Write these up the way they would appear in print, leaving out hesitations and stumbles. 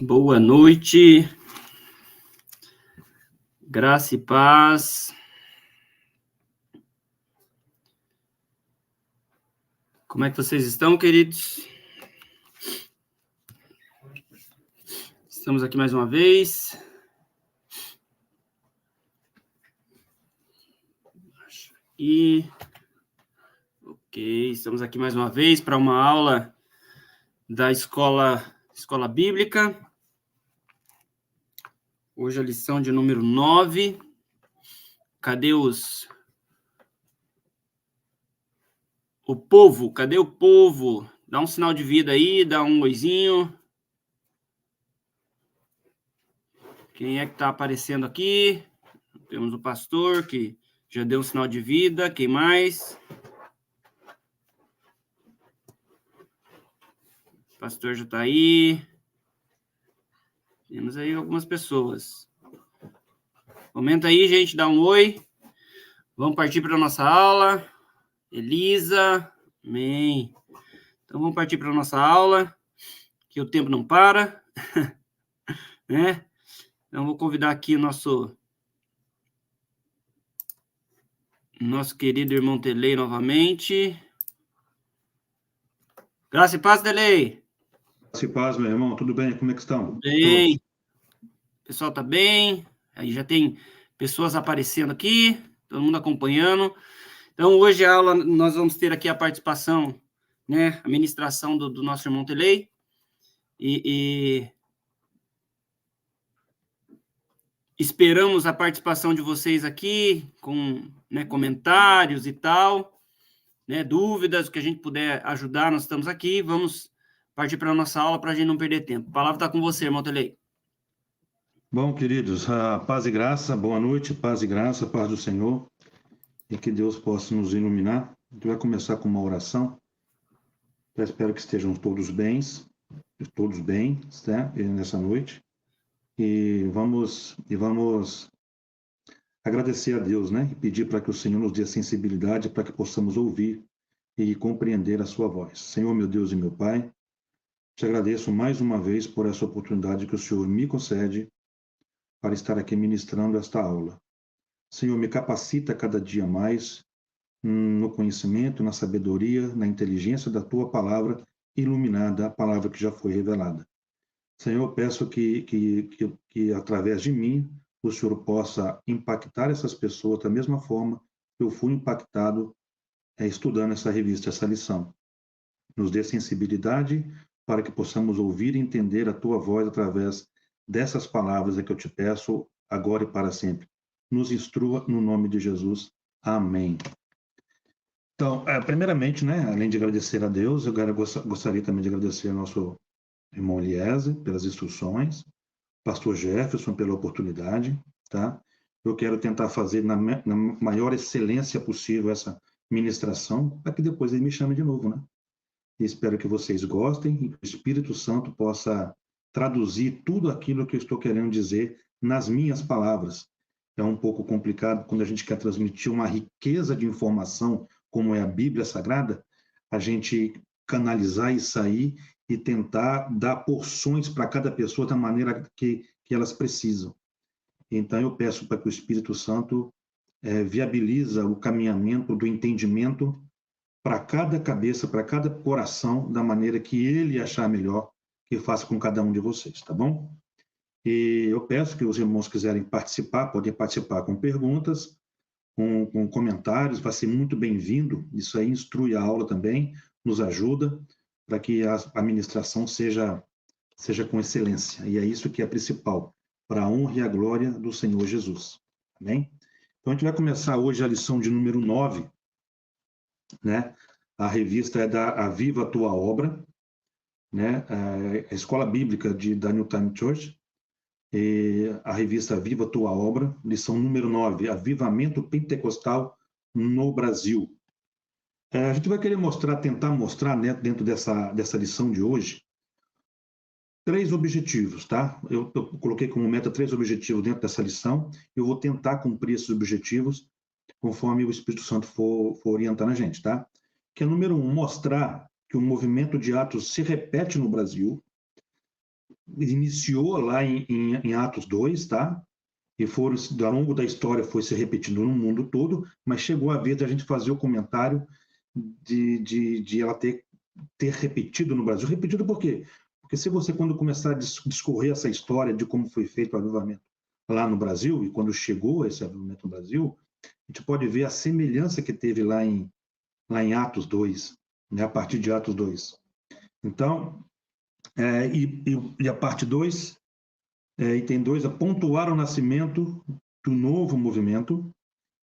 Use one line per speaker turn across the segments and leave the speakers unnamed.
Boa noite, graça e paz. Como é que vocês estão, queridos? Estamos aqui mais uma vez. Estamos aqui mais uma vez para uma aula da escola bíblica. Hoje a lição de número 9. Cadê o povo? Cadê o povo? Dá um sinal de vida aí, dá um oizinho. Quem é que está aparecendo aqui? Temos o pastor que já deu um sinal de vida. Quem mais? O pastor já está aí. Temos aí algumas pessoas. Comenta aí, gente, dá um oi. Vamos partir para a nossa aula. Elisa, amém. Então, vamos partir para a nossa aula, que o tempo não para, né? Então, vou convidar aqui o nosso querido irmão Telei novamente. Graça e paz, Telei.
Graça e paz, meu irmão. Tudo bem? Como é que estão?
Tudo bem. O pessoal tá bem. Aí já tem pessoas aparecendo aqui, todo mundo acompanhando. Então, hoje a aula, nós vamos ter aqui a participação, né, a ministração do nosso irmão Telei. E esperamos a participação de vocês aqui, com, né, comentários e tal, né, dúvidas, o que a gente puder ajudar, nós estamos aqui. Vamos partir para a nossa aula para a gente não perder tempo. A palavra está com você, irmão Telei.
Bom, queridos, paz e graça, boa noite, paz e graça, paz do Senhor, e que Deus possa nos iluminar. A gente vai começar com uma oração. Eu espero que estejam todos bem, né, nessa noite. E vamos agradecer a Deus, né, e pedir para que o Senhor nos dê sensibilidade para que possamos ouvir e compreender a sua voz. Senhor, meu Deus e meu Pai, te agradeço mais uma vez por essa oportunidade que o Senhor me concede para estar aqui ministrando esta aula. Senhor, me capacita cada dia mais no conhecimento, na sabedoria, na inteligência da Tua palavra iluminada, a palavra que já foi revelada. Senhor, peço que através de mim, o Senhor possa impactar essas pessoas da mesma forma que eu fui impactado estudando essa revista, essa lição. Nos dê sensibilidade para que possamos ouvir e entender a Tua voz através dessas palavras que eu te peço agora e para sempre. Nos instrua no nome de Jesus. Amém. Então, primeiramente, né, além de agradecer a Deus, eu gostaria também de agradecer ao nosso irmão Eliezer pelas instruções, pastor Jefferson pela oportunidade, tá? Eu quero tentar fazer na maior excelência possível essa ministração, para que depois ele me chame de novo, né? E espero que vocês gostem e que o Espírito Santo possa traduzir tudo aquilo que eu estou querendo dizer nas minhas palavras. É um pouco complicado quando a gente quer transmitir uma riqueza de informação, como é a Bíblia Sagrada, a gente canalizar isso aí e tentar dar porções para cada pessoa da maneira que elas precisam. Então, eu peço para que o Espírito Santo viabiliza o caminhamento do entendimento para cada cabeça, para cada coração, da maneira que ele achar melhor que faça com cada um de vocês, tá bom? E eu peço que os irmãos quiserem participar, podem participar com perguntas, com comentários, vai ser muito bem-vindo. Isso aí instrui a aula também, nos ajuda para que a ministração seja com excelência. E é isso que é principal, para a honra e a glória do Senhor Jesus. Amém? Então, a gente vai começar hoje a lição de número 9, né? A revista é da A Viva a Tua Obra, né? A Escola Bíblica da New Time Church, e a revista Viva a Tua Obra, lição número 9, Avivamento Pentecostal no Brasil. A gente vai querer tentar mostrar, né, dentro dessa lição de hoje, 3 objetivos, tá? Eu coloquei como meta 3 objetivos dentro dessa lição, e eu vou tentar cumprir esses objetivos conforme o Espírito Santo for orientando a gente, tá? Que é número 1, mostrar que o movimento de Atos se repete no Brasil. iniciou lá em Atos 2, tá? E ao longo da história foi se repetindo no mundo todo, mas chegou a vez da gente fazer o comentário de ela ter repetido no Brasil. Repetido por quê? Porque se você, quando começar a discorrer essa história de como foi feito o avivamento lá no Brasil, e quando chegou esse avivamento no Brasil, a gente pode ver a semelhança que teve lá em Atos 2, né, a partir de Atos 2. Então, e a parte 2, item 2, é pontuar o nascimento do novo movimento,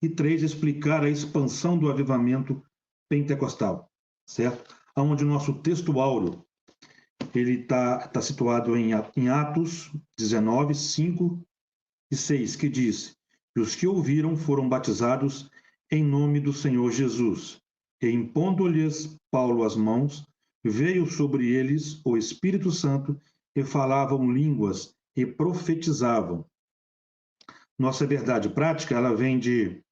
e 3, explicar a expansão do avivamento pentecostal, certo? Onde o nosso texto áureo ele está situado em Atos 19, 5 e 6, que diz: e os que ouviram foram batizados em nome do Senhor Jesus, e impondo-lhes Paulo as mãos, veio sobre eles o Espírito Santo, e falavam línguas e profetizavam. Nossa verdade prática, ela vem de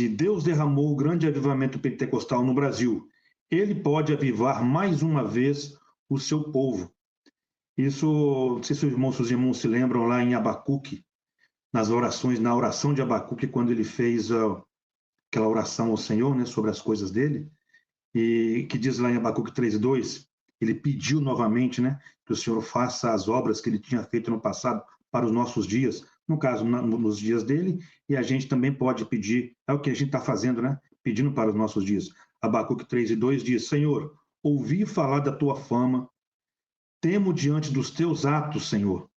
Deus derramou o grande avivamento pentecostal no Brasil. Ele pode avivar mais uma vez o seu povo. Isso, não sei se os irmãos se lembram lá em Abacuque, na oração de Abacuque, quando ele fez aquela oração ao Senhor, né, sobre as coisas dele, e que diz lá em Abacuque 3:2, ele pediu novamente, né, que o Senhor faça as obras que ele tinha feito no passado para os nossos dias, no caso, nos dias dele, e a gente também pode pedir, é o que a gente está fazendo, né, pedindo para os nossos dias. Abacuque 3:2 diz: Senhor, ouvi falar da tua fama, temo diante dos teus atos, Senhor.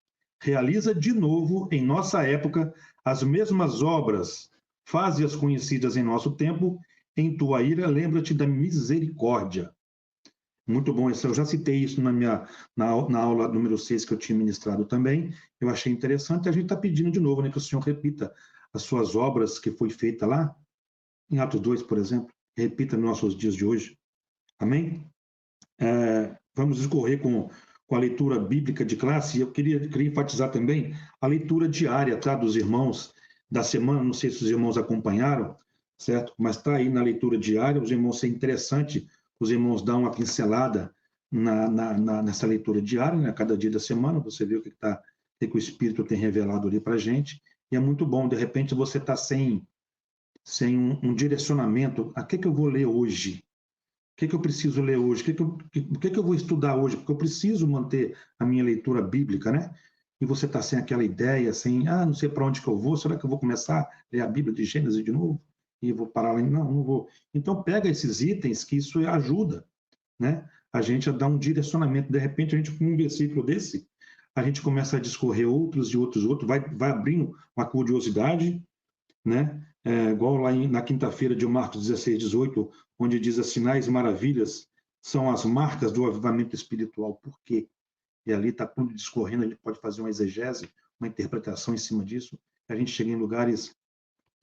Realiza de novo, em nossa época, as mesmas obras, faze-as conhecidas em nosso tempo, em tua ira, lembra-te da misericórdia. Muito bom, eu já citei isso na aula número 6 que eu tinha ministrado também, eu achei interessante, a gente está pedindo de novo, né, que o Senhor repita as suas obras que foi feita lá, em Atos 2, por exemplo, repita nos nossos dias de hoje. Amém? Vamos discorrer com a leitura bíblica de classe, e eu queria enfatizar também a leitura diária, tá, dos irmãos da semana, não sei se os irmãos acompanharam, certo? Mas está aí na leitura diária, os irmãos, é interessante, os irmãos dão uma pincelada nessa leitura diária, né? Cada dia da semana, você vê o que o Espírito tem revelado ali para a gente, e é muito bom, de repente você está sem um direcionamento, a que eu vou ler hoje? O que eu preciso ler hoje? O que eu vou estudar hoje? Porque eu preciso manter a minha leitura bíblica, né? E você está sem aquela ideia, sem, não sei para onde que eu vou, será que eu vou começar a ler a Bíblia de Gênesis de novo? E vou parar lá? Não vou. Então, pega esses itens, que isso ajuda, né? A gente a dar um direcionamento. De repente, a gente, com um versículo desse, a gente começa a discorrer outros, vai abrindo uma curiosidade, né? Igual lá na quinta-feira de Marcos 16:18, onde diz: as sinais e maravilhas são as marcas do avivamento espiritual. Por quê? E ali está tudo discorrendo, a gente pode fazer uma exegese, uma interpretação em cima disso, a gente chega em lugares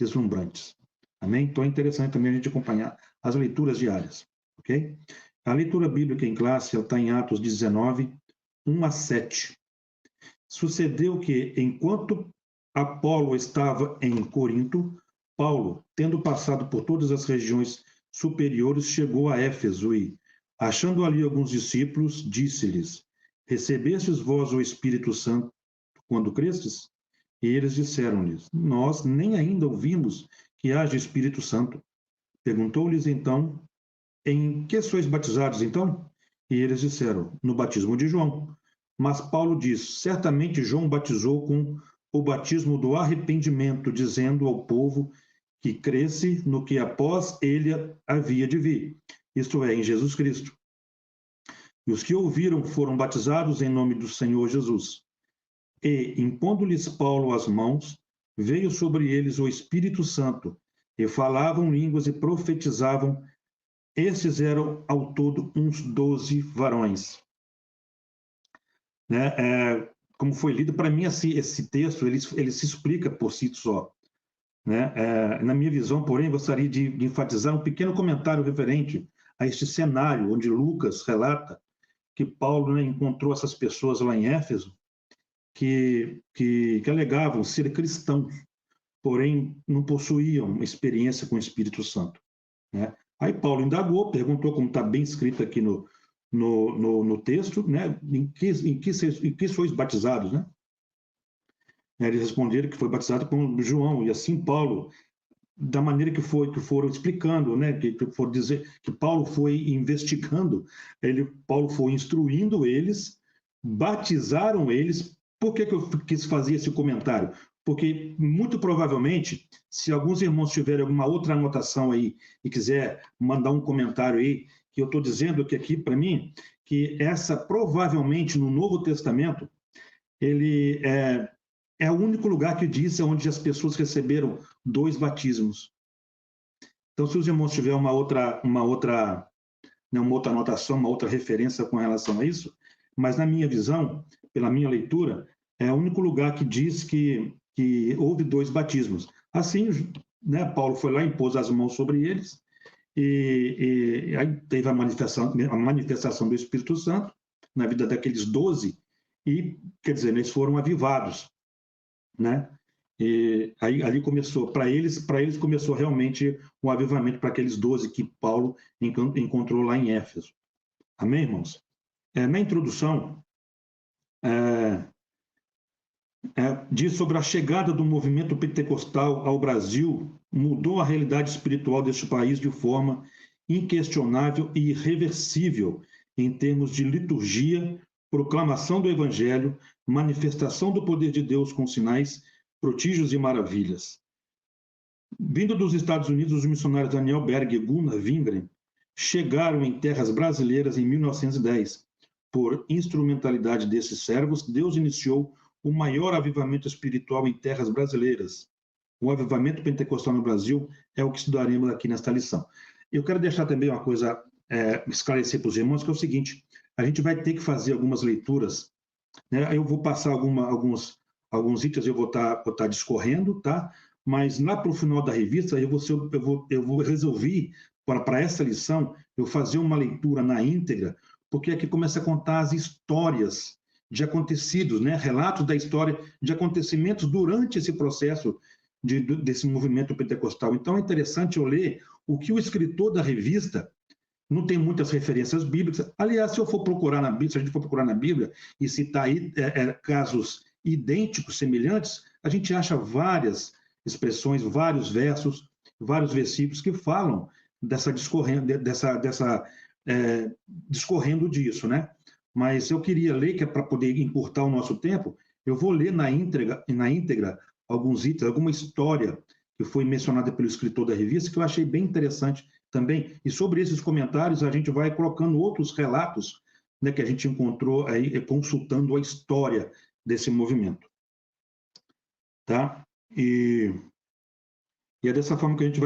deslumbrantes. Amém? Então é interessante também a gente acompanhar as leituras diárias, ok? A leitura bíblica em classe está em Atos 19, 1-7. Sucedeu que, enquanto Apolo estava em Corinto, Paulo, tendo passado por todas as regiões superiores, chegou a Éfeso e, achando ali alguns discípulos, disse-lhes: recebestes vós o Espírito Santo quando crestes? E eles disseram-lhes: nós nem ainda ouvimos que haja Espírito Santo. Perguntou-lhes então: em que sois batizados então? E eles disseram: no batismo de João. Mas Paulo diz: certamente João batizou com o batismo do arrependimento, dizendo ao povo que cresce no que após ele havia de vir, isto é, em Jesus Cristo. E os que ouviram foram batizados em nome do Senhor Jesus. E, impondo-lhes Paulo as mãos, veio sobre eles o Espírito Santo, e falavam línguas e profetizavam. Esses eram, ao todo, uns 12 varões. Né? Como foi lido, para mim, esse texto ele se explica por si só. Né? Na minha visão, porém, gostaria de enfatizar um pequeno comentário referente a este cenário, onde Lucas relata que Paulo, né, encontrou essas pessoas lá em Éfeso que alegavam ser cristãos, porém não possuíam experiência com o Espírito Santo. Né? Aí Paulo indagou, perguntou, como está bem escrito aqui no no texto, né? Em que sois batizados, né? Eles responderam que foi batizado com João, e assim Paulo, da maneira que foram explicando, né? Que for dizer que Paulo foi investigando, Paulo foi instruindo eles, batizaram eles. Por que eu quis fazer esse comentário? Porque, muito provavelmente, se alguns irmãos tiverem alguma outra anotação aí e quiser mandar um comentário aí, que eu estou dizendo que aqui, para mim, que essa, provavelmente, no Novo Testamento, ele é o único lugar que diz onde as pessoas receberam 2 batismos. Então, se os irmãos tiverem uma outra anotação, uma outra referência com relação a isso, mas na minha visão, pela minha leitura, é o único lugar que diz que houve 2 batismos. Assim, né, Paulo foi lá, impôs as mãos sobre eles, e aí teve a manifestação do Espírito Santo na vida daqueles 12, e, quer dizer, eles foram avivados, né? E aí ali começou, para eles começou realmente o avivamento para aqueles 12 que Paulo encontrou lá em Éfeso. Amém, irmãos? Na introdução, diz sobre a chegada do movimento pentecostal ao Brasil, mudou a realidade espiritual deste país de forma inquestionável e irreversível em termos de liturgia, proclamação do evangelho, manifestação do poder de Deus com sinais, prodígios e maravilhas. Vindo dos Estados Unidos, os missionários Daniel Berg e Gunnar Wingren chegaram em terras brasileiras em 1910. Por instrumentalidade desses servos, Deus iniciou o maior avivamento espiritual em terras brasileiras. O avivamento pentecostal no Brasil é o que estudaremos aqui nesta lição. Eu quero deixar também uma coisa, esclarecer para os irmãos, que é o seguinte: a gente vai ter que fazer algumas leituras, né? Eu vou passar alguns itens, eu vou estar discorrendo, tá? Mas lá para o final da revista, eu vou resolver, para essa lição, eu fazer uma leitura na íntegra, porque aqui começa a contar as histórias de acontecidos, né? Relatos da história de acontecimentos durante esse processo desse movimento pentecostal. Então é interessante eu ler o que o escritor da revista, não tem muitas referências bíblicas. Aliás, se a gente for procurar na Bíblia e citar aí casos idênticos, semelhantes, a gente acha várias expressões, vários versos, vários versículos que falam discorrendo disso, né? Mas eu queria ler, que é para poder encurtar o nosso tempo, eu vou ler na íntegra alguns itens, alguma história que foi mencionada pelo escritor da revista, que eu achei bem interessante também. E sobre esses comentários, a gente vai colocando outros relatos, né, que a gente encontrou aí, consultando a história desse movimento. Tá? E é dessa forma que a gente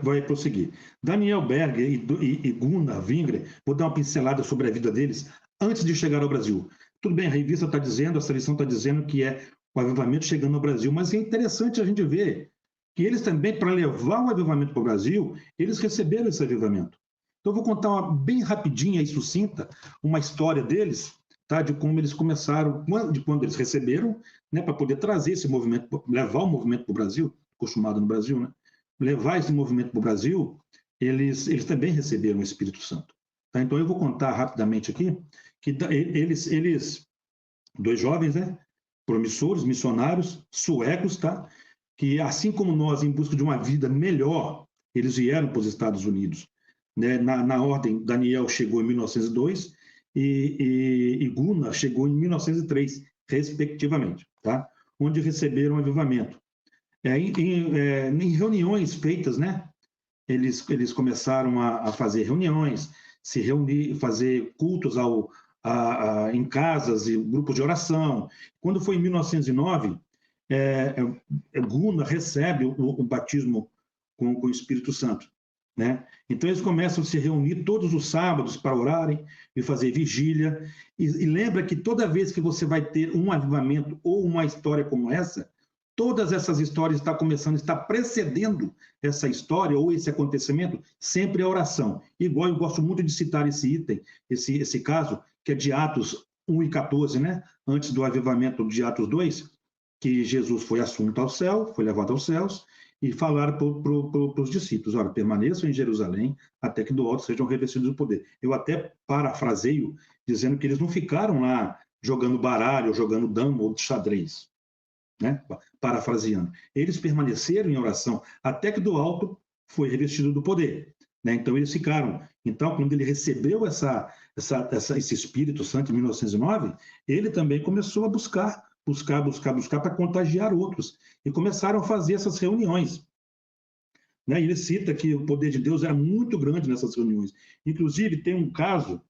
vai prosseguir. Daniel Berg e Gunnar Wingren, vou dar uma pincelada sobre a vida deles antes de chegar ao Brasil. Tudo bem, a revista está dizendo, essa lição está dizendo que é o avivamento chegando ao Brasil, mas é interessante a gente ver que eles também, para levar o avivamento para o Brasil, eles receberam esse avivamento. Então, eu vou contar bem rapidinha e sucinta uma história deles, tá? De como eles começaram, de quando eles receberam, né, para poder trazer esse movimento, levar o movimento para o Brasil, acostumado no Brasil, né? Levar esse movimento para o Brasil, eles também receberam o Espírito Santo. Tá? Então, eu vou contar rapidamente aqui que eles 2 jovens, né, promissores, missionários, suecos, tá? Que, assim como nós, em busca de uma vida melhor, eles vieram para os Estados Unidos. Né? Na ordem, Daniel chegou em 1902 e Gunnar chegou em 1903, respectivamente, tá? Onde receberam o avivamento. Em reuniões feitas, né? Eles começaram a fazer reuniões, se reunir, fazer cultos em casas e grupos de oração. Quando foi em 1909, Gunnar recebe o batismo com o Espírito Santo, né? Então eles começam a se reunir todos os sábados para orarem e fazer vigília. E lembra que toda vez que você vai ter um avivamento ou uma história como essa, todas essas histórias está precedendo essa história ou esse acontecimento, sempre a oração. Igual eu gosto muito de citar esse item, esse caso, que é de Atos 1 e 14, né? Antes do avivamento de Atos 2, que Jesus foi assunto ao céu, foi levado aos céus, e falaram para os discípulos, olha, permaneçam em Jerusalém até que do alto sejam revestidos do poder. Eu até parafraseio, dizendo que eles não ficaram lá jogando baralho, ou jogando dama ou xadrez, né? Parafraseando. Eles permaneceram em oração até que do alto foi revestido do poder. Né? Então, eles ficaram. Então, quando ele recebeu esse Espírito Santo em 1909, ele também começou a buscar para contagiar outros. E começaram a fazer essas reuniões. Né? E ele cita que o poder de Deus era muito grande nessas reuniões. Inclusive, tem um caso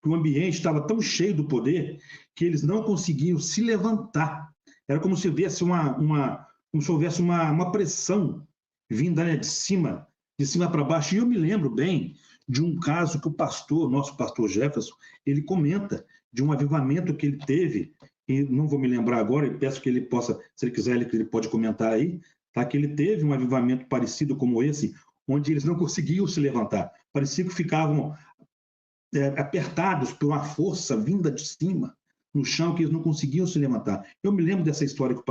que o ambiente estava tão cheio do poder que eles não conseguiam se levantar. Era como se houvesse uma pressão vinda, né, de cima para baixo. E eu me lembro bem de um caso que nosso pastor Jefferson, ele comenta de um avivamento que ele teve, e não vou me lembrar agora, e peço que ele possa, se ele quiser, ele pode comentar aí, tá? Que ele teve um avivamento parecido como esse, onde eles não conseguiam se levantar. Parecia que ficavam apertados por uma força vinda de cima, no chão, que eles não conseguiam se levantar. Eu me lembro dessa história que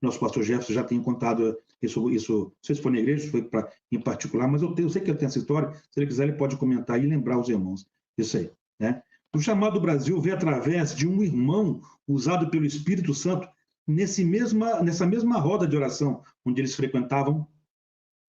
nosso pastor Jefferson já tem contado isso, não sei se foi na igreja, se foi em particular, mas eu sei que ele tem essa história, se ele quiser ele pode comentar e lembrar os irmãos. Isso aí. Né? O chamado Brasil veio através de um irmão usado pelo Espírito Santo nessa mesma roda de oração, onde eles frequentavam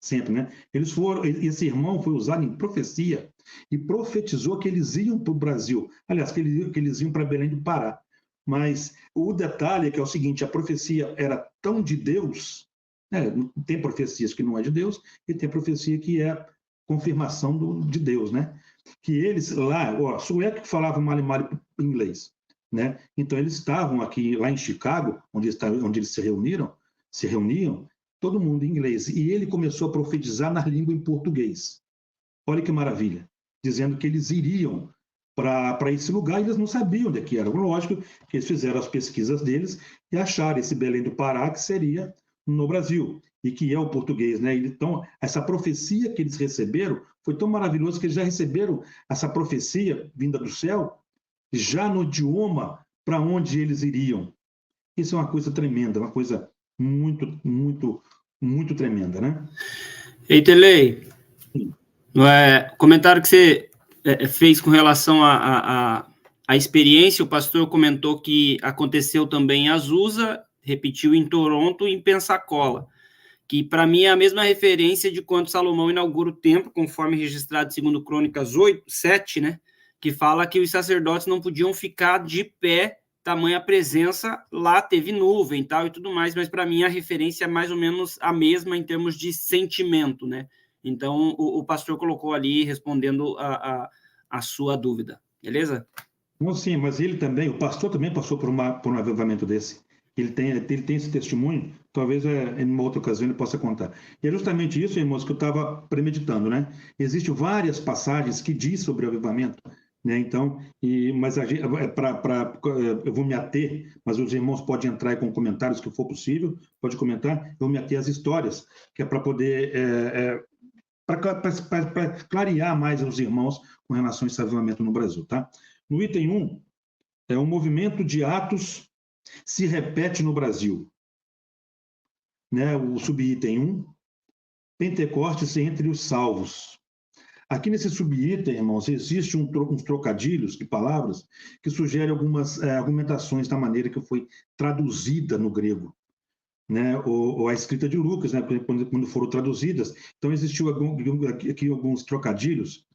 sempre. Né? Esse irmão foi usado em profecia e profetizou que eles iam para o Brasil. Aliás, que eles iam para Belém do Pará. Mas o detalhe é que é o seguinte, a profecia era tão de Deus, né? Tem profecias que não é de Deus, e tem profecia que é confirmação de Deus, né? Que eles lá, sueco que falava mal inglês, né? Então eles estavam aqui, lá em Chicago, onde eles se reuniam, todo mundo em inglês, e ele começou a profetizar na língua em português. Olha que maravilha, dizendo que eles iriam para esse lugar, e eles não sabiam onde é que era. Lógico que eles fizeram as pesquisas deles e acharam esse Belém do Pará, que seria no Brasil, e que é o português. Né? Então, essa profecia que eles receberam foi tão maravilhosa que eles já receberam essa profecia vinda do céu, já no idioma para onde eles iriam. Isso é uma coisa tremenda, uma coisa muito, muito, muito tremenda, né?
Eitelei, comentário que você fez com relação à experiência, o pastor comentou que aconteceu também em Azusa, repetiu em Toronto e em Pensacola, que para mim é a mesma referência de quando Salomão inaugura o templo, conforme registrado em 2 Crônicas 7, né, que fala que os sacerdotes não podiam ficar de pé, tamanha presença, lá teve nuvem tal, e tudo mais, mas para mim a referência é mais ou menos a mesma em termos de sentimento, né? Então, o pastor colocou ali, respondendo a sua dúvida, beleza?
Não, sim, mas o pastor também passou por um avivamento desse. Ele tem esse testemunho, talvez em uma outra ocasião ele possa contar. E é justamente isso, irmãos, que eu estava premeditando, né? Existem várias passagens que diz sobre o avivamento, né? Então, mas eu vou me ater, mas os irmãos podem entrar com comentários que for possível, pode comentar, eu vou me ater às histórias, que é para poder... para clarear mais os irmãos com relação a esse avivamento no Brasil, tá? No item 1, um movimento de atos se repete no Brasil. Né? O subitem 1, Pentecostes entre os salvos. Aqui nesse subitem, irmãos, existe uns trocadilhos de palavras que sugerem algumas argumentações da maneira que foi traduzida no grego. Né, ou a escrita de Lucas, né, quando foram traduzidas. Então, existiu aqui alguns trocadilhos,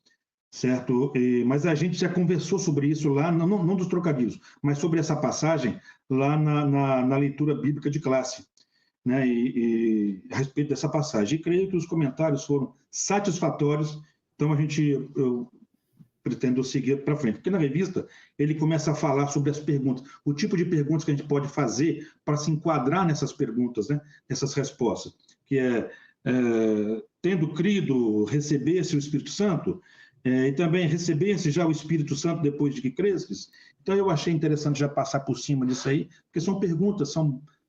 certo? Mas a gente já conversou sobre isso lá, não dos trocadilhos, mas sobre essa passagem lá na leitura bíblica de classe, né, a respeito dessa passagem. E creio que os comentários foram satisfatórios, então eu pretendo seguir para frente. Porque na revista ele começa a falar sobre as perguntas, o tipo de perguntas que a gente pode fazer para se enquadrar nessas perguntas, né? Nessas respostas, que tendo crido, receber-se o Espírito Santo, e também receber-se já o Espírito Santo depois de que cresces. Então eu achei interessante já passar por cima disso aí, porque são perguntas,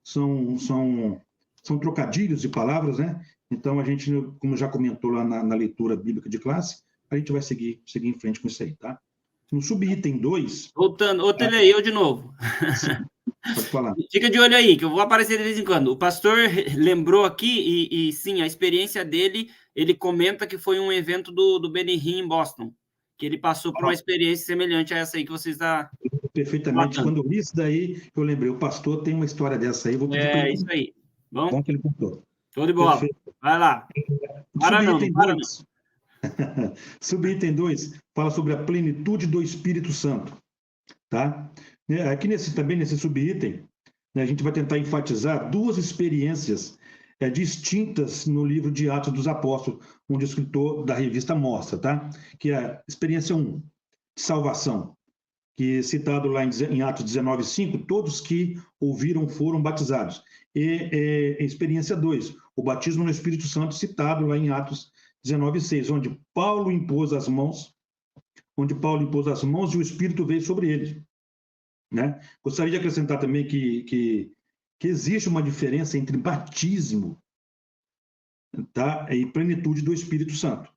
são trocadilhos de palavras, né? Então a gente, como já comentou lá na leitura bíblica de classe, a gente vai seguir em frente com isso aí, tá? No subitem 2...
Voltando, Telei, eu de novo.
Pode falar.
Fica de olho aí, que eu vou aparecer de vez em quando. O pastor lembrou aqui, e sim, a experiência dele, ele comenta que foi um evento do Benny Hinn em Boston, que ele passou por uma experiência semelhante a essa aí que você está
Perfeitamente.
matando.
Quando eu li isso daí, eu lembrei, o pastor tem uma história dessa aí, vou pedir para
É
ele
isso
contar.
aí. Bom,
Bom que ele contou.
show de bola.
Perfeito.
Vai lá. Para não, não
Subitem
para não.
2. Subitem 2 fala sobre a plenitude do Espírito Santo. Tá? Aqui também nesse subitem, né, a gente vai tentar enfatizar duas experiências distintas no livro de Atos dos Apóstolos, onde o escritor da revista mostra, tá? Que é a experiência 1, de salvação, que é citado lá em Atos 19:5, todos que ouviram foram batizados. E experiência 2, o batismo no Espírito Santo, citado lá em Atos 19:6, onde Paulo impôs as mãos e o Espírito veio sobre eles. Né? Gostaria de acrescentar também que existe uma diferença entre batismo, tá, e plenitude do Espírito Santo.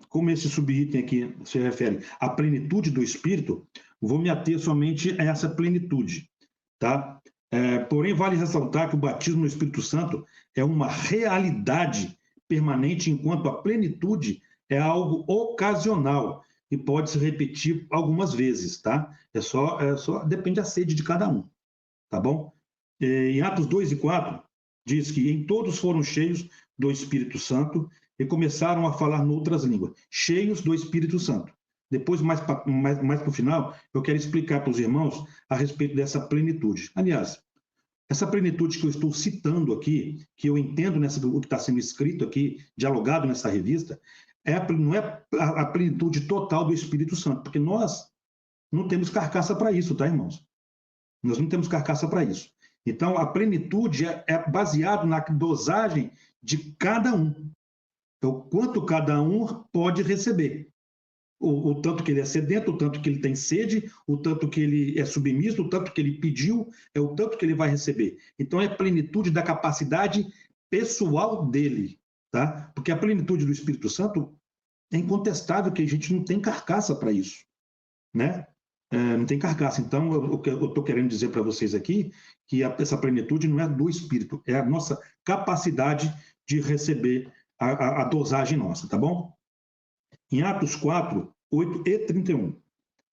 Como esse subitem aqui se refere à plenitude do Espírito, vou me ater somente a essa plenitude. Tá? Porém, vale ressaltar que o batismo no Espírito Santo é uma realidade permanente, enquanto a plenitude é algo ocasional e pode se repetir algumas vezes, tá? Depende da sede de cada um, tá bom? Em Atos 2:4, diz que em todos foram cheios do Espírito Santo e começaram a falar noutras línguas, cheios do Espírito Santo. Depois, mais para o final, eu quero explicar para os irmãos a respeito dessa plenitude. Aliás, essa plenitude que eu estou citando aqui, que eu entendo o que está sendo escrito aqui, dialogado nessa revista, não é a plenitude total do Espírito Santo, porque nós não temos carcaça para isso, tá, irmãos? Nós não temos carcaça para isso. Então, a plenitude é baseado na dosagem de cada um. Então, quanto cada um pode receber. O tanto que ele é sedento, o tanto que ele tem sede, o tanto que ele é submisso, o tanto que ele pediu, é o tanto que ele vai receber. Então, é a plenitude da capacidade pessoal dele, tá? Porque a plenitude do Espírito Santo é incontestável que a gente não tem carcaça para isso, né? Não tem carcaça. Então, o que eu estou querendo dizer para vocês aqui, que essa plenitude não é do Espírito, é a nossa capacidade de receber a dosagem nossa, tá bom? Em Atos 4:8-31,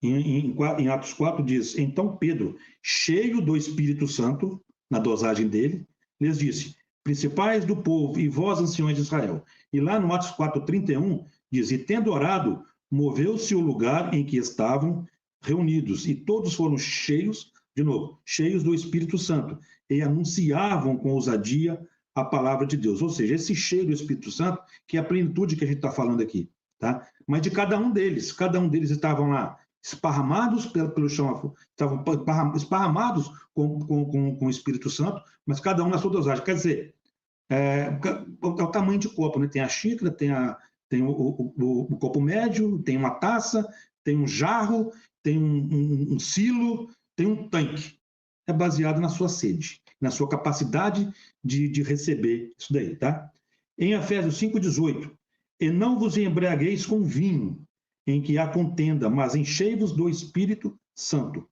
em Atos 4 diz, então Pedro, cheio do Espírito Santo, na dosagem dele, lhes disse, principais do povo e vós, anciões de Israel. E lá no Atos 4:31 diz, e tendo orado, moveu-se o lugar em que estavam reunidos, e todos foram cheios, de novo, cheios do Espírito Santo, e anunciavam com ousadia a palavra de Deus. Ou seja, esse cheio do Espírito Santo, que é a plenitude que a gente está falando aqui, tá? Mas de cada um deles estavam lá esparramados pelo chão, estavam esparramados com o Espírito Santo, mas cada um na sua dosagem. Quer dizer, é o tamanho de copo, né? Tem a xícara, tem o copo médio, tem uma taça, tem um jarro, tem um silo, tem um tanque. É baseado na sua sede, na sua capacidade de receber isso daí, tá? Em Efésios 5:18, e não vos embriagueis com vinho, em que há contenda, mas enchei-vos do Espírito Santo.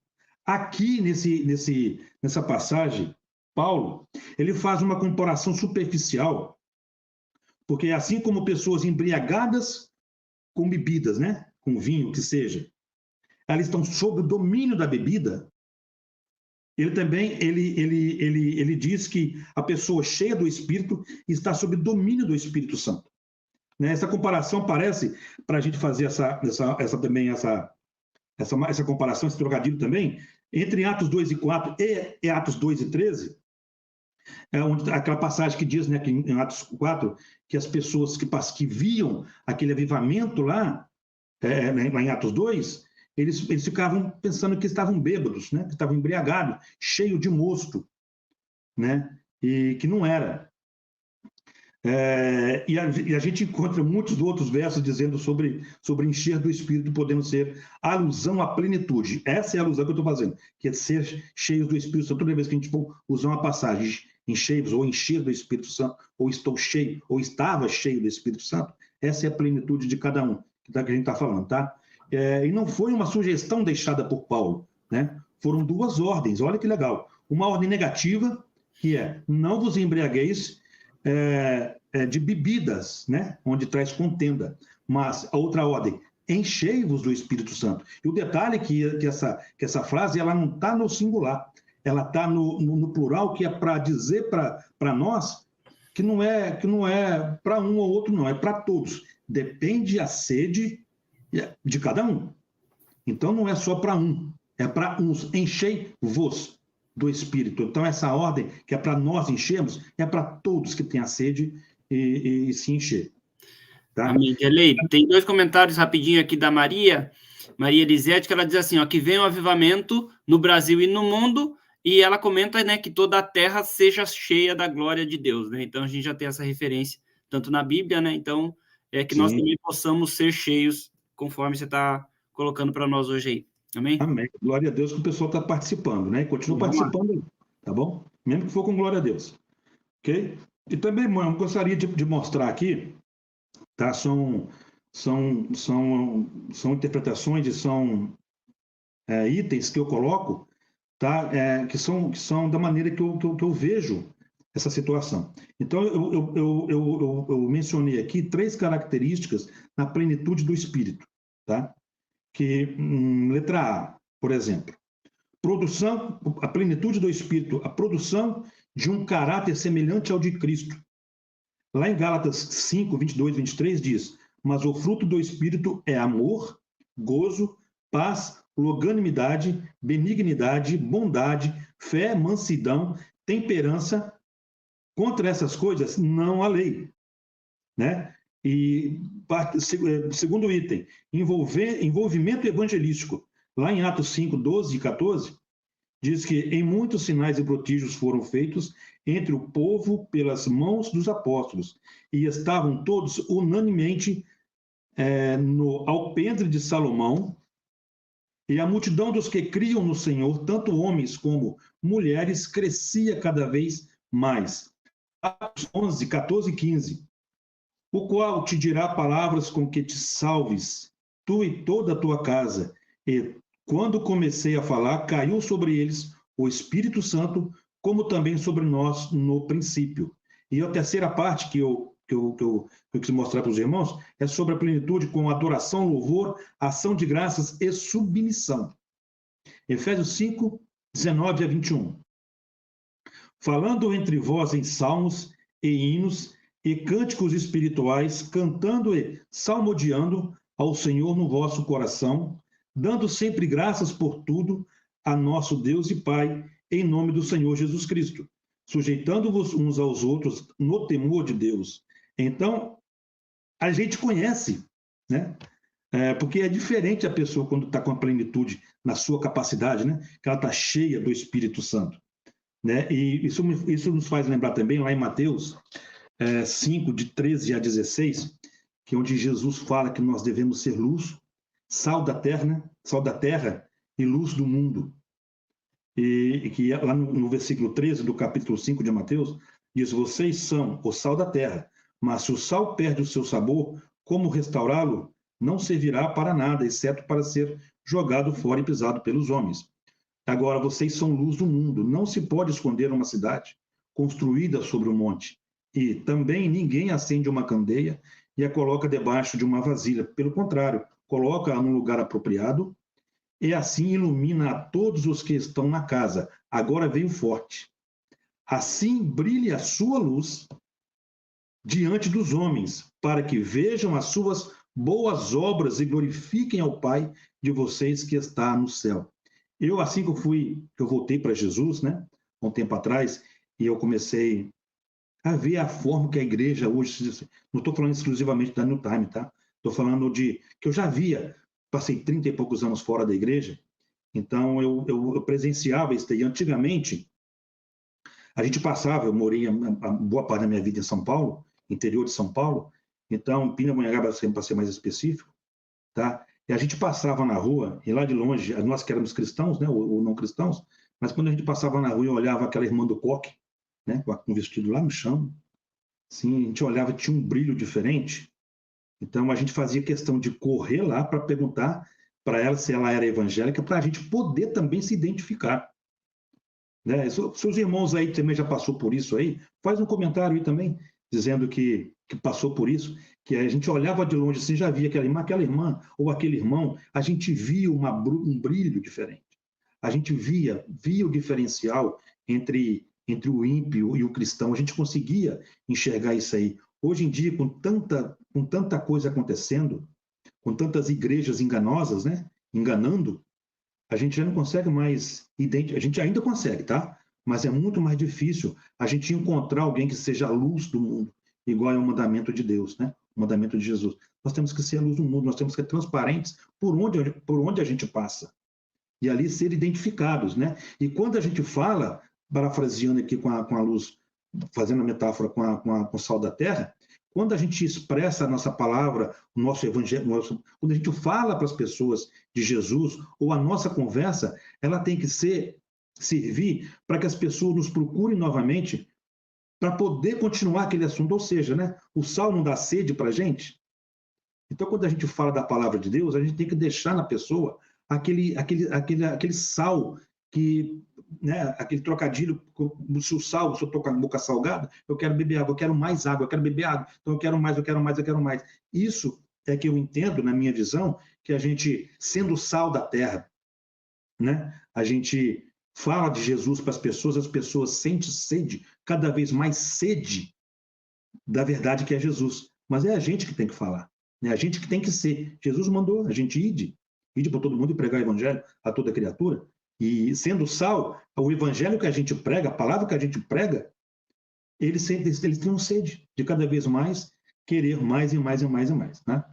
Aqui, nessa passagem, Paulo, ele faz uma comparação superficial, porque assim como pessoas embriagadas com bebidas, né? Com vinho, que seja, elas estão sob o domínio da bebida, ele também ele diz que a pessoa cheia do Espírito está sob o domínio do Espírito Santo. Né? Essa comparação parece, para a gente fazer essa comparação, esse trocadilho também, entre Atos 2:4 e Atos 2:13, aquela passagem que diz, né, que em Atos 4, que as pessoas que viam aquele avivamento lá em Atos 2, eles ficavam pensando que estavam bêbados, né, que estavam embriagados, cheio de mosto, né, e que não era. E a gente encontra muitos outros versos dizendo sobre encher do Espírito, podendo ser alusão à plenitude. Essa é a alusão que eu estou fazendo, que é ser cheios do Espírito Santo. Toda vez que a gente for usar uma passagem, enchei-vos, ou encher do Espírito Santo, ou estou cheio, ou estava cheio do Espírito Santo, essa é a plenitude de cada um, que a gente está falando, tá? E não foi uma sugestão deixada por Paulo, né? foram duas ordens, olha que legal. Uma ordem negativa, que é, não vos embriagueis de bebidas, né? Onde traz contenda. Mas a outra ordem, enchei-vos do Espírito Santo. E o detalhe é que essa frase ela não está no singular, ela está no plural, que é para dizer para nós que não é para um ou outro, não, é para todos. Depende a sede de cada um. Então não é só para um, é para uns. Enchei-vos do Espírito. Então essa ordem, que é para nós enchermos, é para todos que têm a sede e se encher. Tá?
Amém. Gelei, tem 2 comentários rapidinho aqui da Maria Elisete, que ela diz assim, ó, que vem um avivamento no Brasil e no mundo, e ela comenta, né, que toda a terra seja cheia da glória de Deus, né? Então a gente já tem essa referência, tanto na Bíblia, né? Então, que nós também possamos ser cheios, conforme você está colocando para nós hoje aí. Amém?
Amém. Glória a Deus que o pessoal está participando, né? E continua participando aí, tá bom? Mesmo que for com glória a Deus. Ok? E também, irmão, eu gostaria de mostrar aqui, tá? São interpretações e são itens que eu coloco, tá? Que são da maneira que eu vejo essa situação. Então, eu mencionei aqui 3 características na plenitude do Espírito, tá? Que, letra A, por exemplo, produção, a plenitude do Espírito, a produção de um caráter semelhante ao de Cristo. Lá em Gálatas 5, 22, 23 diz, mas o fruto do Espírito é amor, gozo, paz, longanimidade, benignidade, bondade, fé, mansidão, temperança. Contra essas coisas não há lei, né? E segundo item, envolvimento evangelístico. Lá em Atos 5, 12 e 14, diz que em muitos sinais e prodígios foram feitos entre o povo pelas mãos dos apóstolos, e estavam todos unanimemente no alpendre de Salomão, e a multidão dos que criam no Senhor, tanto homens como mulheres, crescia cada vez mais. Atos 11, 14 e 15. O qual te dirá palavras com que te salves, tu e toda a tua casa. E quando comecei a falar, caiu sobre eles o Espírito Santo, como também sobre nós no princípio. E a terceira parte que eu quis mostrar para os irmãos é sobre a plenitude com adoração, louvor, ação de graças e submissão. Efésios 5, 19 a 21. Falando entre vós em salmos e hinos e cânticos espirituais, cantando e salmodiando ao Senhor no vosso coração, dando sempre graças por tudo a nosso Deus e Pai, em nome do Senhor Jesus Cristo, sujeitando-vos uns aos outros no temor de Deus. Então, a gente conhece, né? Porque é diferente a pessoa quando está com a plenitude na sua capacidade, né? Que ela está cheia do Espírito Santo. Né? E isso nos faz lembrar também, lá em Mateus 5, de 13 a 16, que é onde Jesus fala que nós devemos ser luz, sal da terra, né? Sal da terra e luz do mundo. E que lá no versículo 13 do capítulo 5 de Mateus, diz, vocês são o sal da terra, mas se o sal perde o seu sabor, como restaurá-lo? Não servirá para nada, exceto para ser jogado fora e pisado pelos homens. Agora, vocês são luz do mundo. Não se pode esconder uma cidade construída sobre um monte. E também ninguém acende uma candeia e a coloca debaixo de uma vasilha. Pelo contrário, coloca-a num lugar apropriado e assim ilumina a todos os que estão na casa. Agora vem o forte. Assim brilhe a sua luz diante dos homens, para que vejam as suas boas obras e glorifiquem ao Pai de vocês que está no céu. Eu, assim que eu voltei para Jesus, né, um tempo atrás, e eu comecei a ver a forma que a igreja hoje, não estou falando exclusivamente da New Time, tá? Estou falando que eu já via, passei 30 e poucos anos fora da igreja, então eu presenciava isso daí. Antigamente, a gente passava, eu morei a boa parte da minha vida em São Paulo, interior de São Paulo, então Pindamonhangaba, para ser mais específico, tá? E a gente passava na rua, e lá de longe, nós que éramos cristãos, né, ou não cristãos, mas quando a gente passava na rua e olhava aquela irmã do coque, né, com um vestido lá no chão, assim, a gente olhava, tinha um brilho diferente. Então a gente fazia questão de correr lá para perguntar para ela, se ela era evangélica, para a gente poder também se identificar. Né? Seus irmãos aí também já passou por isso aí, faz um comentário aí também, dizendo que passou por isso, que a gente olhava de longe assim, já via aquela irmã ou aquele irmão, a gente via um brilho diferente. A gente via o diferencial entre o ímpio e o cristão, a gente conseguia enxergar isso aí. Hoje em dia, com tanta coisa acontecendo, com tantas igrejas enganosas, né? Enganando, a gente já não consegue mais a gente ainda consegue, tá? Mas é muito mais difícil a gente encontrar alguém que seja a luz do mundo, igual é o mandamento de Deus, né? O mandamento de Jesus. Nós temos que ser a luz do mundo, nós temos que ser transparentes por onde a gente passa. E ali ser identificados, né? E quando a gente fala, parafraseando aqui com a luz, fazendo a metáfora com o sal da terra, quando a gente expressa a nossa palavra, o nosso evangelho, quando a gente fala para as pessoas de Jesus, ou a nossa conversa, ela tem que servir para que as pessoas nos procurem novamente para poder continuar aquele assunto. Ou seja, né, o sal não dá sede para a gente? Então, quando a gente fala da palavra de Deus, a gente tem que deixar na pessoa aquele sal que, né, aquele trocadilho, se o sal, se eu estou com a boca salgada, eu quero beber água, eu quero mais água, eu quero beber água, então eu quero mais, eu quero mais, eu quero mais. Isso é que eu entendo, na minha visão, que a gente, sendo sal da terra, né, a gente fala de Jesus para as pessoas sentem sede, cada vez mais sede da verdade que é Jesus. Mas é a gente que tem que falar, né? A gente que tem que ser. Jesus mandou a gente ide para todo mundo e pregar o evangelho a toda criatura. E sendo sal, o evangelho que a gente prega, a palavra que a gente prega, eles têm sede de cada vez mais querer mais e mais e mais e mais, né?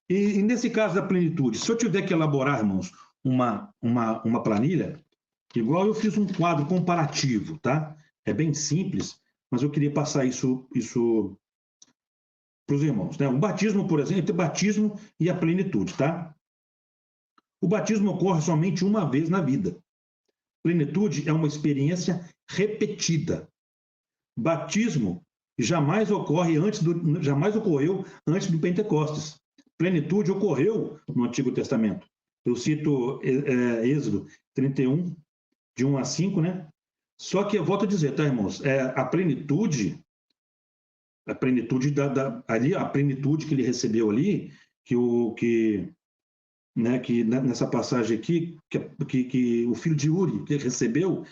E nesse caso da plenitude, se eu tiver que elaborar, irmãos, uma planilha, igual eu fiz um quadro comparativo, tá? É bem simples, mas eu queria passar isso para os irmãos, né? O batismo, por exemplo, entre batismo e a plenitude, tá? O batismo ocorre somente uma vez na vida. Plenitude é uma experiência repetida. Batismo jamais ocorreu antes do Pentecostes. Plenitude ocorreu no Antigo Testamento. Eu cito Êxodo 31, de 1 a 5, né? Só que eu volto a dizer, tá, irmãos? A plenitude ali, a plenitude que ele recebeu ali, que nessa passagem aqui, que o filho de Uri que ele recebeu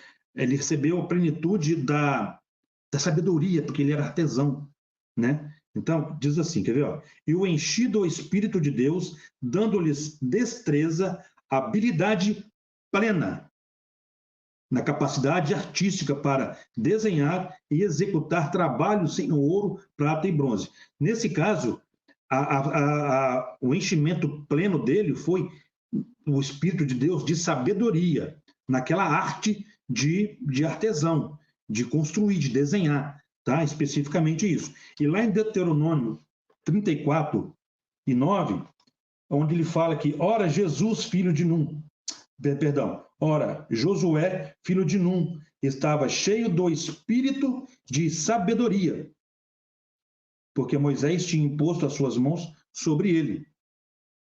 a plenitude da sabedoria, porque ele era artesão, né? Então, diz assim, quer ver? Ó? E o enchi do Espírito de Deus, dando-lhes destreza, habilidade plena, na capacidade artística para desenhar e executar trabalhos em ouro, prata e bronze. Nesse caso, o enchimento pleno dele foi o Espírito de Deus de sabedoria, naquela arte de artesão, de construir, de desenhar, tá? Especificamente isso. E lá em Deuteronômio 34 e 9, onde ele fala que, ora, Josué, filho de Num, estava cheio do espírito de sabedoria, porque Moisés tinha imposto as suas mãos sobre ele.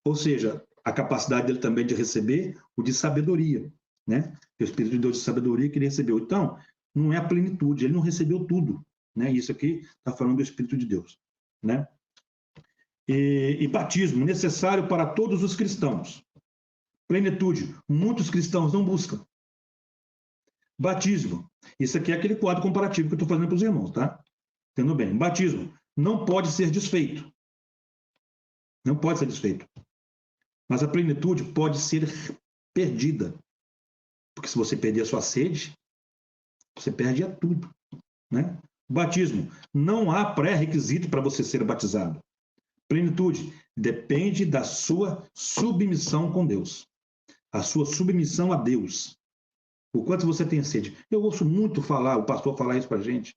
Ou seja, a capacidade dele também de receber o de sabedoria, né? O Espírito de Deus de sabedoria que ele recebeu. Então, não é a plenitude, ele não recebeu tudo, né? Isso aqui está falando do Espírito de Deus, né? E batismo, necessário para todos os cristãos. Plenitude, muitos cristãos não buscam. Batismo, isso aqui é aquele quadro comparativo que eu estou fazendo para os irmãos, tá? Entendendo bem? Batismo, não pode ser desfeito. Não pode ser desfeito. Mas a plenitude pode ser perdida. Porque se você perder a sua sede, você perde tudo, né? Batismo, não há pré-requisito para você ser batizado. Plenitude depende da sua submissão com Deus. A sua submissão a Deus. O quanto você tem sede. Eu ouço muito falar, o pastor falar isso para a gente.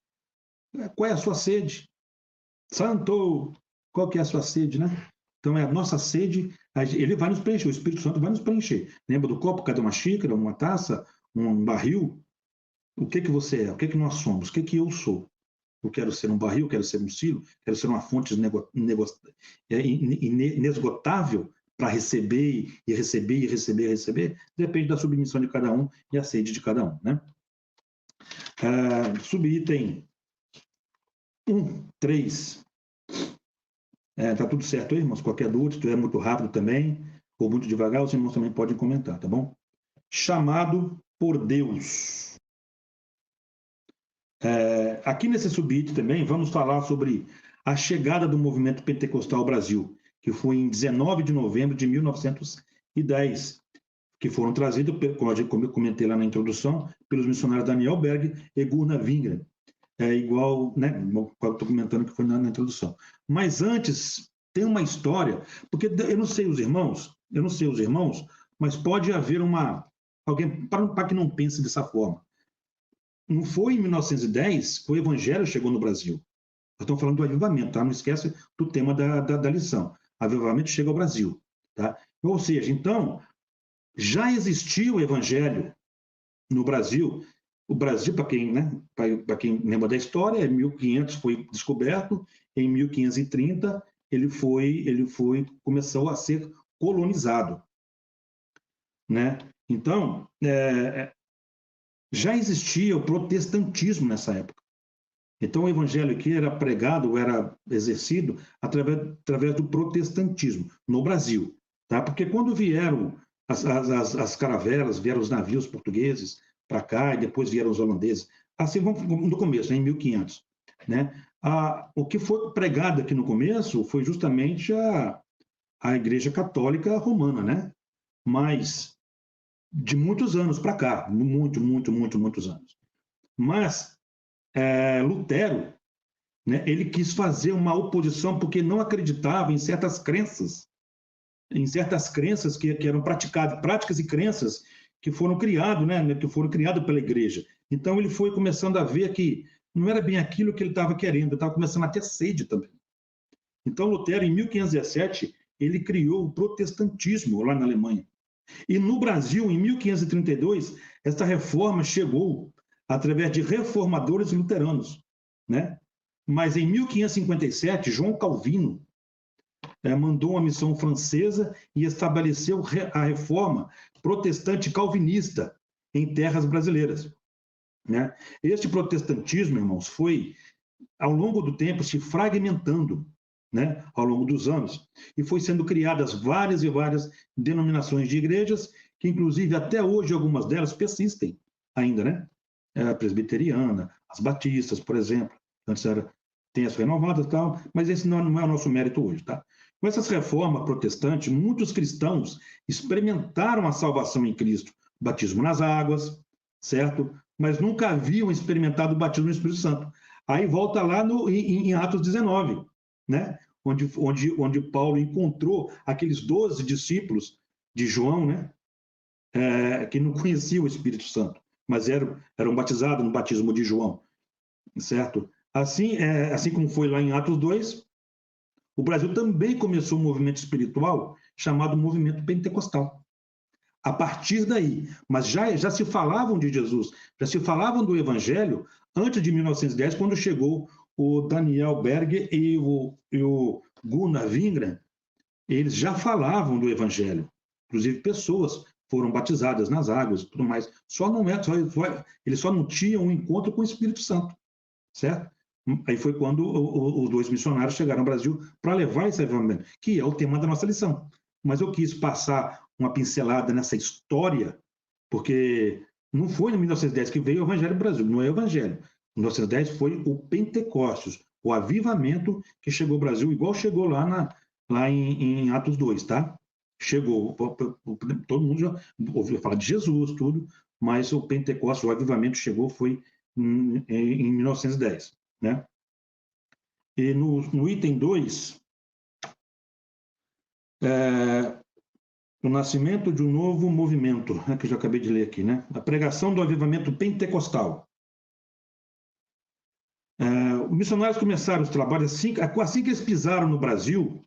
Qual é a sua sede? Santo, qual que é a sua sede, né? Então, é a nossa sede, ele vai nos preencher, o Espírito Santo vai nos preencher. Lembra do copo? Cadê uma xícara, uma taça, um barril? O que você é? O que nós somos? O que eu sou? Eu quero ser um barril, quero ser um silo, quero ser uma fonte inesgotável para receber e receber e receber e receber, depende da submissão de cada um e a sede de cada um, né? Subitem 1.3. Tá tudo certo aí, irmãos? Qualquer dúvida, se estiver muito rápido também, ou muito devagar, os irmãos também podem comentar, tá bom? Chamado por Deus. Aqui nesse subitem também, vamos falar sobre a chegada do movimento pentecostal ao Brasil, que foi em 19 de novembro de 1910, que foram trazidos, como eu comentei lá na introdução, pelos missionários Daniel Berg e Gunnar Wingren. Igual, né, estou comentando que foi na introdução. Mas antes, tem uma história, porque eu não sei os irmãos, mas pode haver alguém, para que não pense dessa forma. Não foi em 1910 que o evangelho chegou no Brasil. Nós estamos falando do avivamento, tá? Não esquece do tema da lição. Avivamento chega ao Brasil, tá? Ou seja, então, já existia o evangelho no Brasil. O Brasil, para quem, né, para quem lembra da história, em 1500 foi descoberto, em 1530 ele começou a ser colonizado, né? Então, já existia o protestantismo nessa época. Então, o evangelho aqui era pregado, era exercido através do protestantismo no Brasil, tá? Porque quando vieram as caravelas, vieram os navios portugueses para cá, e depois vieram os holandeses, assim, vamos no começo, em 1500, né? O que foi pregado aqui no começo foi justamente a Igreja Católica Romana, né? Mas de muitos anos para cá, muitos anos. Mas Lutero, né, ele quis fazer uma oposição porque não acreditava em certas crenças que eram praticadas, práticas e crenças que foram criadas, né, que foram criadas pela igreja. Então ele foi começando a ver que não era bem aquilo que ele estava querendo, ele estava começando a ter sede também. Então Lutero, em 1517, ele criou o protestantismo lá na Alemanha. E no Brasil, em 1532, essa reforma chegou através de reformadores luteranos, né? Mas em 1557, João Calvino mandou uma missão francesa e estabeleceu a reforma protestante calvinista em terras brasileiras, né? Este protestantismo, irmãos, foi, ao longo do tempo, se fragmentando, né, ao longo dos anos, e foi sendo criadas várias e várias denominações de igrejas, que inclusive até hoje algumas delas persistem ainda, né? A presbiteriana, as batistas, por exemplo, antes tem as renovadas e tal, mas esse não é o nosso mérito hoje, tá? Com essas reformas protestantes, muitos cristãos experimentaram a salvação em Cristo, batismo nas águas, certo? Mas nunca haviam experimentado o batismo no Espírito Santo. Aí volta lá em Atos 19, né? Onde Paulo encontrou aqueles 12 discípulos de João, né? Que não conheciam o Espírito Santo, mas eram batizados no batismo de João, certo? Assim como foi lá em Atos 2, o Brasil também começou um movimento espiritual chamado movimento pentecostal. A partir daí, mas já se falavam de Jesus, já se falavam do Evangelho antes de 1910, quando chegou o Daniel Berg e o Gunnar Wingren, eles já falavam do Evangelho. Inclusive, pessoas foram batizadas nas águas e tudo mais. Eles só não tinham um encontro com o Espírito Santo, certo? Aí foi quando os dois missionários chegaram ao Brasil para levar esse evangelho, que é o tema da nossa lição. Mas eu quis passar uma pincelada nessa história, porque não foi em 1910 que veio o Evangelho no Brasil, não é o Evangelho. Em 1910 foi o Pentecostes, o avivamento que chegou ao Brasil, igual chegou lá em Atos 2, tá? Chegou, todo mundo já ouviu falar de Jesus, tudo, mas o Pentecostes, o avivamento chegou foi em 1910, né? E no item 2, o nascimento de um novo movimento, né, que eu já acabei de ler aqui, né? A pregação do avivamento pentecostal. Os missionários começaram os trabalhos assim que eles pisaram no Brasil,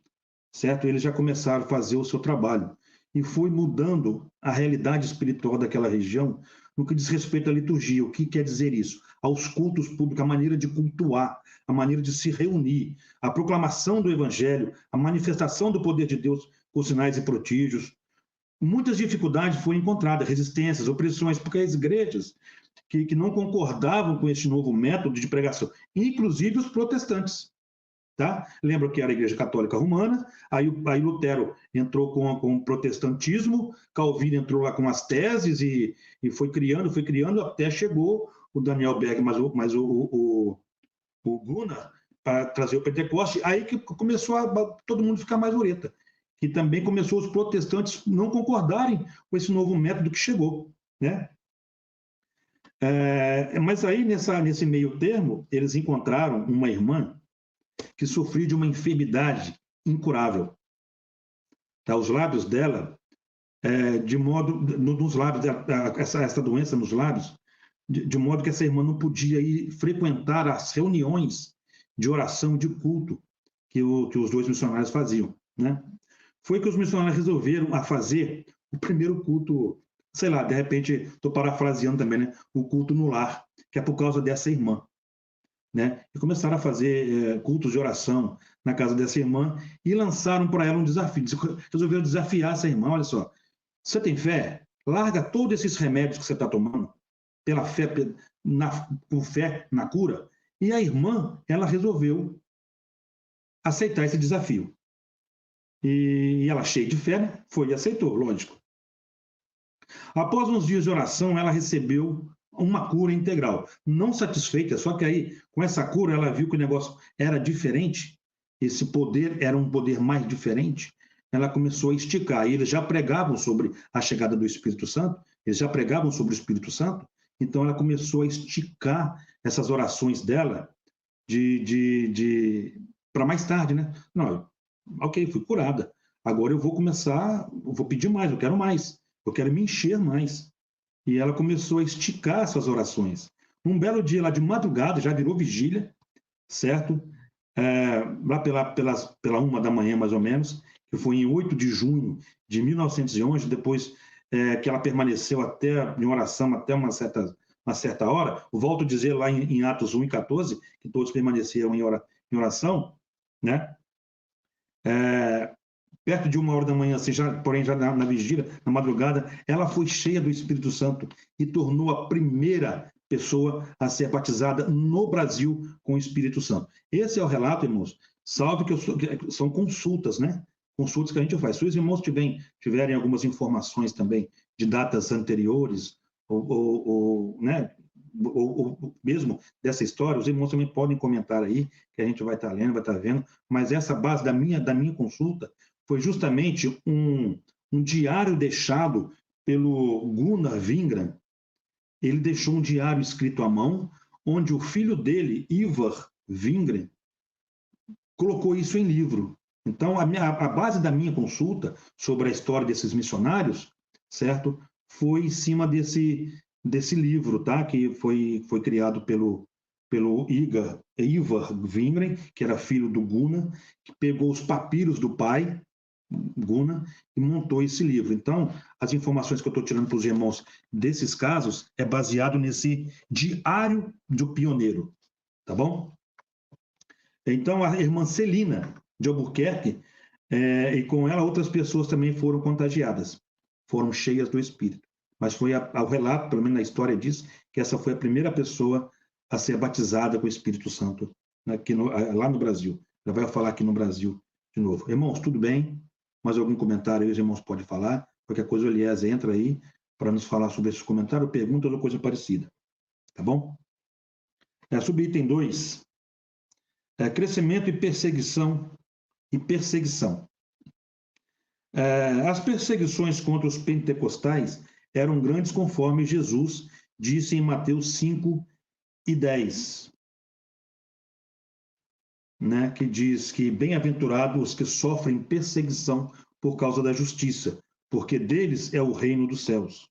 certo? Eles já começaram a fazer o seu trabalho e foi mudando a realidade espiritual daquela região no que diz respeito à liturgia. O que quer dizer isso? Aos cultos públicos, a maneira de cultuar, a maneira de se reunir, a proclamação do Evangelho, a manifestação do poder de Deus os sinais e prodígios. Muitas dificuldades foram encontradas, resistências, opressões, porque as igrejas que não concordavam com esse novo método de pregação, inclusive os protestantes. Tá? Lembra que era a Igreja Católica Romana, aí Lutero entrou com o protestantismo, Calvino entrou lá com as teses e foi criando, até chegou o Daniel Berg, mas o Gunnar, para trazer o Pentecoste, aí que começou todo mundo ficar mais ureta, que também começou os protestantes não concordarem com esse novo método que chegou, né? Mas aí, nesse meio termo, eles encontraram uma irmã que sofria de uma enfermidade incurável. Tá? Os lábios dela, nos lábios, essa doença nos lábios, de modo que essa irmã não podia ir frequentar as reuniões de oração, de culto, que os dois missionários faziam. Né? Foi que os missionários resolveram fazer o primeiro culto, sei lá, de repente, estou parafraseando também, né? O culto no lar, que é por causa dessa irmã. Né? E começaram a fazer cultos de oração na casa dessa irmã e lançaram para ela um desafio. Resolveram desafiar essa irmã. Olha só, você tem fé? Larga todos esses remédios que você está tomando pela fé, com fé na cura. E a irmã, ela resolveu aceitar esse desafio. E ela, cheia de fé, né? Foi e aceitou, lógico. Após uns dias de oração, ela recebeu uma cura integral. Não satisfeita, só que aí, com essa cura, ela viu que o negócio era diferente, esse poder era um poder mais diferente, ela começou a esticar. E eles já pregavam sobre a chegada do Espírito Santo, eles já pregavam sobre o Espírito Santo, então ela começou a esticar essas orações dela para mais tarde, né? Não, ok, fui curada. Agora eu vou pedir mais, eu quero mais, eu quero me encher mais. E ela começou a esticar essas orações. Um belo dia, lá de madrugada, já virou vigília, certo? Lá pela 1h, mais ou menos, que foi em 8 de junho de 1911, depois que ela permaneceu em oração até uma certa hora. Volto a dizer lá em Atos 1:14, que todos permaneceram em oração, né? Perto de 1h, assim, porém já na vigília, na madrugada, ela foi cheia do Espírito Santo e tornou a primeira pessoa a ser batizada no Brasil com o Espírito Santo. Esse é o relato, irmãos, salve que são consultas, né? Consultas que a gente faz. Se os irmãos tiverem algumas informações também de datas anteriores, né? ou mesmo dessa história, os irmãos também podem comentar aí, que a gente vai estar lendo, vai estar vendo, mas essa base da minha consulta foi justamente um diário deixado pelo Gunnar Wingren. Ele deixou um diário escrito à mão, onde o filho dele, Ivar Wingren, colocou isso em livro. Então, a base da minha consulta sobre a história desses missionários, certo, foi em cima desse livro, tá? Que foi criado pelo Ivar Wingren, que era filho do Gunnar, que pegou os papiros do pai, Gunnar, e montou esse livro. Então, as informações que eu estou tirando para os irmãos desses casos é baseado nesse diário do pioneiro, tá bom? Então, a irmã Celina de Albuquerque, e com ela outras pessoas também foram contagiadas, foram cheias do Espírito. Mas foi ao relato, pelo menos na história diz, que essa foi a primeira pessoa a ser batizada com o Espírito Santo lá no Brasil. Já vai falar aqui no Brasil de novo. Irmãos, tudo bem? Mais algum comentário aí os irmãos podem falar? Qualquer coisa, o Eliezer entra aí para nos falar sobre esses comentários, perguntas ou coisa parecida. Tá bom? Subitem 2. Crescimento e perseguição. As perseguições contra os pentecostais eram grandes, conforme Jesus disse em Mateus 5:10, né, que diz que bem-aventurados os que sofrem perseguição por causa da justiça, porque deles é o reino dos céus.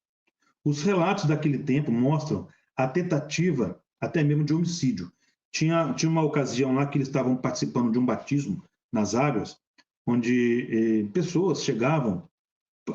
Os relatos daquele tempo mostram a tentativa até mesmo de homicídio. Tinha uma ocasião lá que eles estavam participando de um batismo nas águas, onde pessoas chegavam,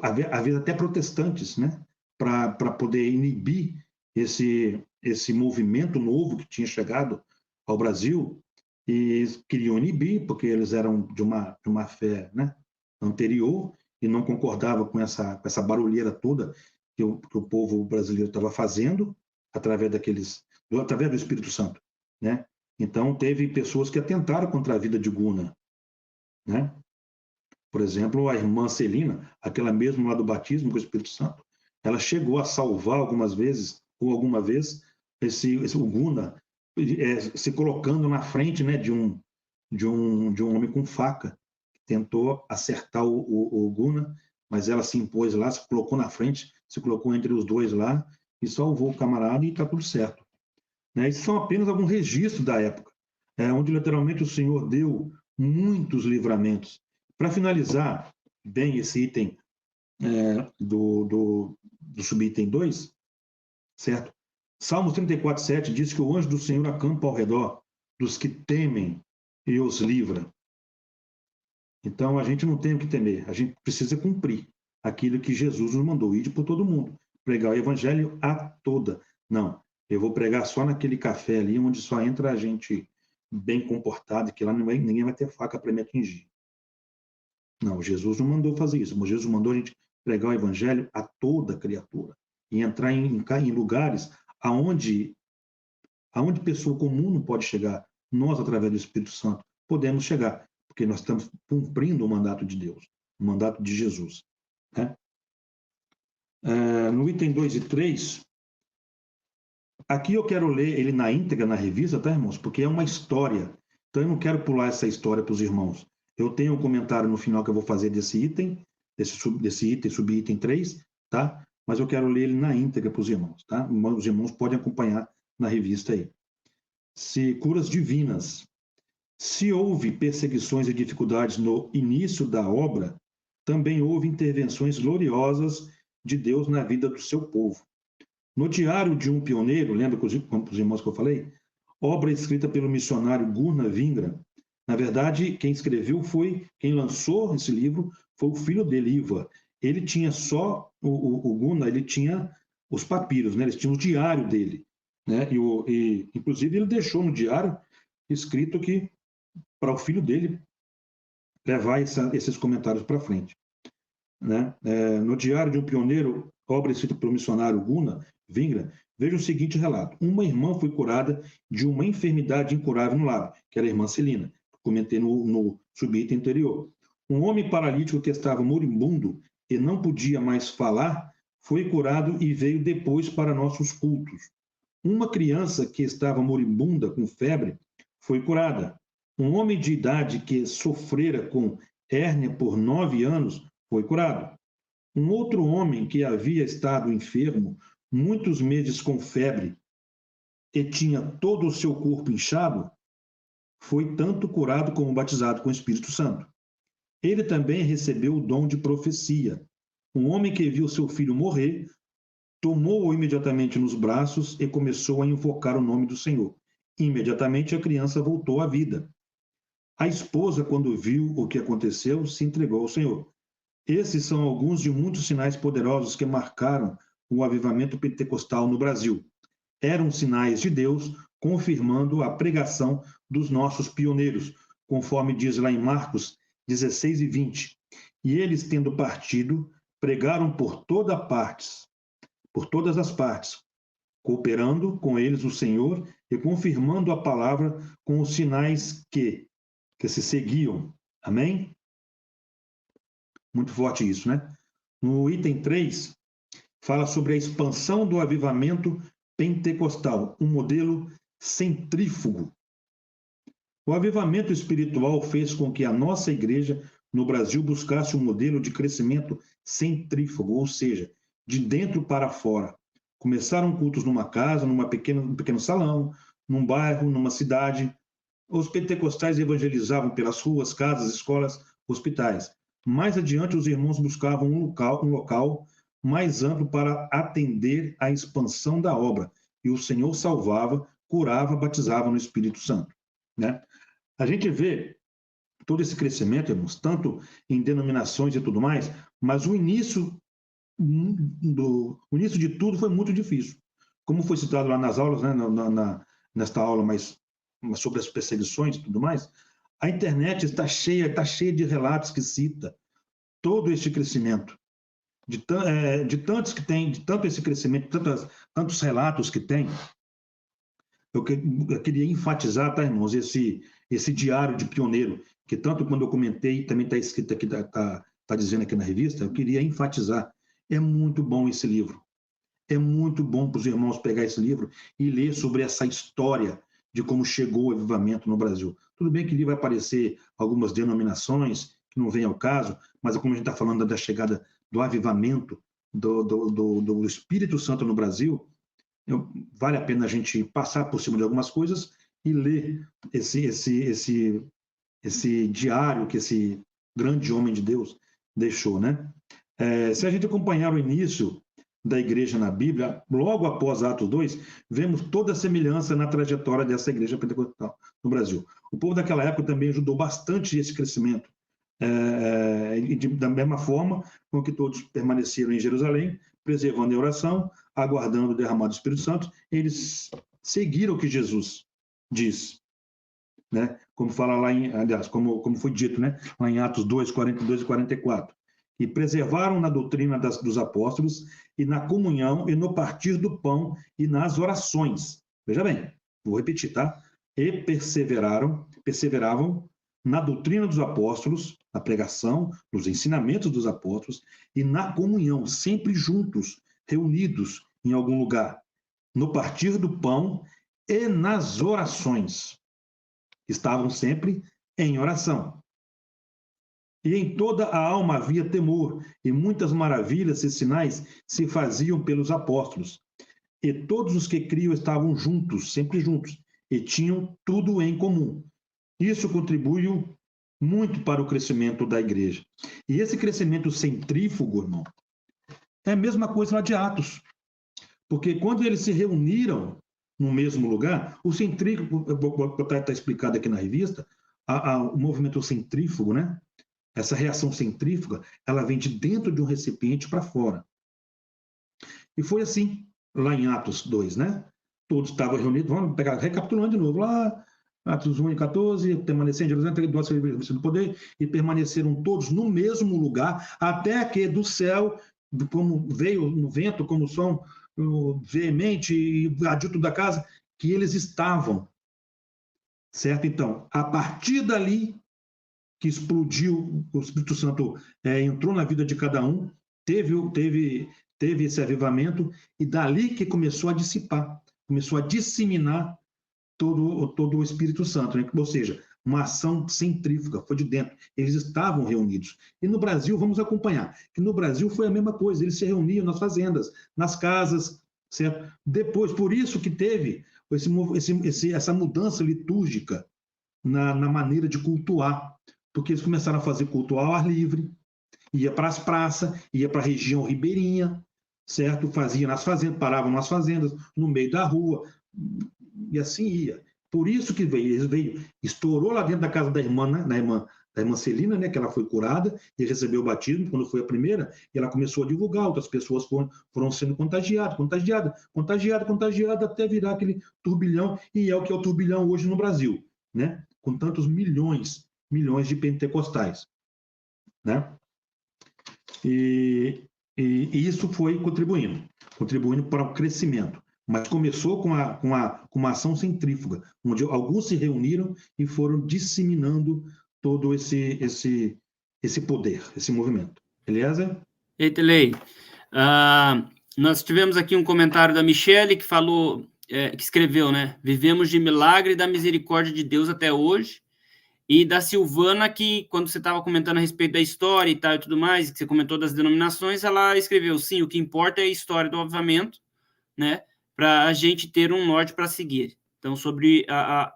às vezes até protestantes, né, para poder inibir esse movimento novo que tinha chegado ao Brasil, e queriam inibir, porque eles eram de uma fé, né, anterior, e não concordava com essa barulheira toda que o povo brasileiro estava fazendo através do Espírito Santo, né? Então, teve pessoas que atentaram contra a vida de Guna, né? Por exemplo, a irmã Celina, aquela mesmo lá do batismo com o Espírito Santo, ela chegou a salvar algumas vezes, ou alguma vez, o Guna se colocando na frente, né, de um homem com faca, que tentou acertar o Guna, mas ela se impôs lá, se colocou na frente, se colocou entre os dois lá, e salvou o camarada e está tudo certo. Né? Esses são apenas alguns registros da época, onde literalmente o Senhor deu muitos livramentos. Para finalizar bem esse item do subitem 2, certo? Salmos 34:7 diz que o anjo do Senhor acampa ao redor dos que temem e os livra. Então, a gente não tem o que temer, a gente precisa cumprir aquilo que Jesus nos mandou, ir por todo mundo, pregar o evangelho a toda. Não, eu vou pregar só naquele café ali, onde só entra a gente bem comportada, que lá ninguém vai ter faca para me atingir. Não, Jesus não mandou fazer isso, mas Jesus mandou a gente pregar o evangelho a toda criatura e entrar em lugares aonde pessoa comum não pode chegar. Nós, através do Espírito Santo, podemos chegar, porque nós estamos cumprindo o mandato de Deus, o mandato de Jesus. Né? No item 2 e 3, aqui eu quero ler ele na íntegra, na revista, tá, irmãos? Porque é uma história. Então eu não quero pular essa história para os irmãos. Eu tenho um comentário no final que eu vou fazer desse item, subitem 3, tá? Mas eu quero ler ele na íntegra para os irmãos, tá? Os irmãos podem acompanhar na revista aí. Curas divinas. Se houve perseguições e dificuldades no início da obra, também houve intervenções gloriosas de Deus na vida do seu povo. No Diário de um Pioneiro, lembra com os irmãos que eu falei? Obra escrita pelo missionário Gunnar Vingra. Na verdade, quem lançou esse livro foi o filho dele, Ivar. Ele tinha só, o Gunnar, ele tinha os papiros, né? Ele tinha o diário dele. Né? Inclusive, ele deixou no diário escrito que para o filho dele levar esses comentários para frente. Né? No Diário de um Pioneiro, obra escrita pelo missionário Gunnar Vingra, veja o seguinte relato. Uma irmã foi curada de uma enfermidade incurável no lábio, que era a irmã Celina. Comentei no subitem anterior. Um homem paralítico que estava moribundo e não podia mais falar, foi curado e veio depois para nossos cultos. Uma criança que estava moribunda com febre foi curada. Um homem de idade que sofrera com hérnia por 9 anos foi curado. Um outro homem que havia estado enfermo muitos meses com febre e tinha todo o seu corpo inchado, foi tanto curado como batizado com o Espírito Santo. Ele também recebeu o dom de profecia. Um homem que viu seu filho morrer, tomou-o imediatamente nos braços e começou a invocar o nome do Senhor. Imediatamente a criança voltou à vida. A esposa, quando viu o que aconteceu, se entregou ao Senhor. Esses são alguns de muitos sinais poderosos que marcaram o avivamento pentecostal no Brasil. Eram sinais de Deus confirmando a pregação dos nossos pioneiros, conforme diz lá em Marcos 16 e 20. E eles, tendo partido, pregaram por todas as partes, cooperando com eles o Senhor e confirmando a palavra com os sinais que se seguiam. Amém? Muito forte isso, né? No item 3, fala sobre a expansão do avivamento pentecostal, um modelo centrífugo. O avivamento espiritual fez com que a nossa igreja no Brasil buscasse um modelo de crescimento centrífugo, ou seja, de dentro para fora. Começaram cultos numa casa, num pequeno salão, num bairro, numa cidade. Os pentecostais evangelizavam pelas ruas, casas, escolas, hospitais. Mais adiante, os irmãos buscavam um local mais amplo para atender à expansão da obra. E o Senhor salvava, curava, batizava no Espírito Santo. Né? A gente vê todo esse crescimento, irmãos, tanto em denominações e tudo mais, mas o início de tudo foi muito difícil. Como foi citado lá nas aulas, né, nesta aula mais sobre as perseguições e tudo mais, a internet está cheia de relatos que cita todo este crescimento, de tantos que tem, de tanto esse crescimento, tantos relatos que tem, eu queria enfatizar, tá, irmãos, esse diário de pioneiro, que tanto quando eu comentei, também está escrito aqui, está dizendo aqui na revista, eu queria enfatizar. É muito bom esse livro. É muito bom para os irmãos pegar esse livro e ler sobre essa história de como chegou o avivamento no Brasil. Tudo bem que ali vai aparecer algumas denominações que não vem ao caso, mas como a gente está falando da chegada do avivamento do Espírito Santo no Brasil, vale a pena a gente passar por cima de algumas coisas e ler esse diário que esse grande homem de Deus deixou, né? Se a gente acompanhar o início da igreja na Bíblia, logo após Atos 2, vemos toda a semelhança na trajetória dessa igreja pentecostal no Brasil. O povo daquela época também ajudou bastante esse crescimento. Da mesma forma com que todos permaneceram em Jerusalém, preservando a oração, aguardando o derramado do Espírito Santo, eles seguiram o que Jesus diz, né? Como fala lá aliás, como foi dito, né? Lá em Atos 2, 42 e 44. E preservaram na doutrina dos apóstolos e na comunhão e no partir do pão e nas orações. Veja bem, vou repetir, tá? E perseveravam na doutrina dos apóstolos, na pregação, nos ensinamentos dos apóstolos e na comunhão, sempre juntos, reunidos em algum lugar, no partir do pão e nas orações. Estavam sempre em oração. E em toda a alma havia temor, e muitas maravilhas e sinais se faziam pelos apóstolos. E todos os que criam estavam juntos, sempre juntos, e tinham tudo em comum. Isso contribuiu muito para o crescimento da igreja. E esse crescimento centrífugo, irmão, é a mesma coisa lá de Atos. Porque quando eles se reuniram no mesmo lugar, o centrífugo, está explicado aqui na revista, o movimento centrífugo, né? Essa reação centrífuga, ela vem de dentro de um recipiente para fora. E foi assim, lá em Atos 2, né? Todos estavam reunidos, vamos pegar, recapitulando de novo, lá, Atos 1 e 14, permaneceram em Jerusalém, do poder, e permaneceram todos no mesmo lugar, até que do céu, como veio no vento, como som veemente e invadiu toda a casa, que eles estavam. Certo? Então, a partir dali, que explodiu, o Espírito Santo entrou na vida de cada um, teve esse avivamento, e dali que começou a dissipar, começou a disseminar todo o Espírito Santo, né? Ou seja, uma ação centrífuga, foi de dentro, eles estavam reunidos. E no Brasil, vamos acompanhar, que no Brasil foi a mesma coisa, eles se reuniam nas fazendas, nas casas, certo? Depois, por isso que teve essa mudança litúrgica na maneira de cultuar, porque eles começaram a fazer culto ao ar livre, ia para as praças, ia para a região ribeirinha, certo? Fazia nas fazendas, paravam nas fazendas, no meio da rua, e assim ia. Por isso que veio, estourou lá dentro da casa da irmã, né? Da irmã Celina, né? Que ela foi curada e recebeu o batismo quando foi a primeira, e ela começou a divulgar, outras pessoas foram sendo contagiadas, até virar aquele turbilhão, e é o que é o turbilhão hoje no Brasil, né? Com tantos milhões de pentecostais, né? E isso foi contribuindo para o crescimento. Mas começou com uma ação centrífuga, onde alguns se reuniram e foram disseminando todo esse poder, esse movimento. Beleza?
Eita, Lei. Nós tivemos aqui um comentário da Michele, que falou, que escreveu, né? Vivemos de milagre e da misericórdia de Deus até hoje. E da Silvana, que quando você estava comentando a respeito da história e tal e tudo mais, que você comentou das denominações, ela escreveu, sim, o que importa é a história do avivamento, né? Para a gente ter um norte para seguir. Então, sobre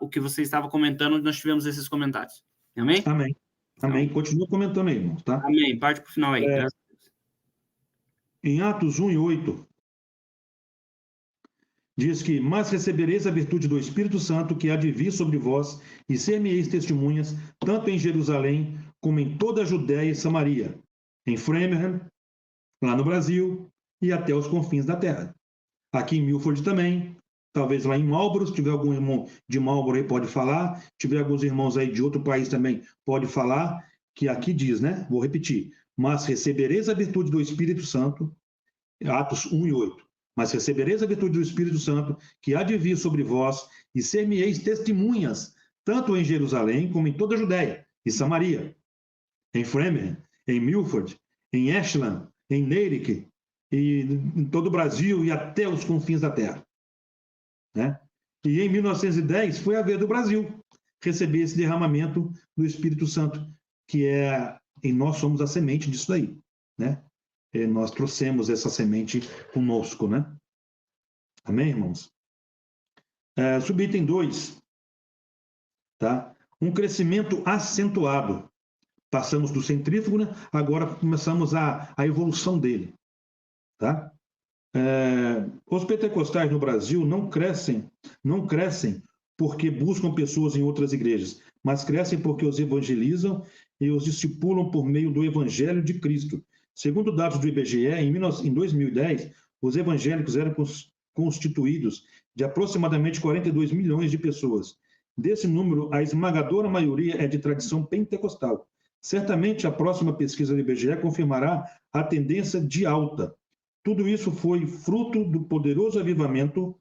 o que você estava comentando, nós tivemos esses comentários. Amém?
Amém. Amém. Então, continua comentando aí, irmãos, tá?
Amém. Parte para o final aí. Graças a Deus.
Em Atos 1 e 8, diz que, mas recebereis a virtude do Espírito Santo que há de vir sobre vós, e ser-me-eis testemunhas, tanto em Jerusalém, como em toda a Judéia e Samaria, em Framingham, lá no Brasil, e até os confins da terra. Aqui em Milford também, talvez lá em Marlborough, se tiver algum irmão de Marlborough aí pode falar, se tiver alguns irmãos aí de outro país também pode falar, que aqui diz, né? Vou repetir, mas recebereis a virtude do Espírito Santo, Atos 1 e 8. Mas recebereis a virtude do Espírito Santo, que há de vir sobre vós, e ser-me-eis testemunhas, tanto em Jerusalém, como em toda a Judéia e Samaria, em Framingham, em Milford, em Ashland, em Natick, e em todo o Brasil e até os confins da terra. Né? E em 1910 foi a vez do Brasil receber esse derramamento do Espírito Santo, que é, e nós somos a semente disso daí, né? E nós trouxemos essa semente conosco, né? Amém, irmãos? Subitem 2, tá? Um crescimento acentuado. Passamos do centrífugo, né? Agora começamos a evolução dele, tá? Os pentecostais no Brasil não crescem porque buscam pessoas em outras igrejas, mas crescem porque os evangelizam e os discipulam por meio do Evangelho de Cristo. Segundo dados do IBGE, em 2010, os evangélicos eram constituídos de aproximadamente 42 milhões de pessoas. Desse número, a esmagadora maioria é de tradição pentecostal. Certamente, a próxima pesquisa do IBGE confirmará a tendência de alta. Tudo isso foi fruto do poderoso avivamento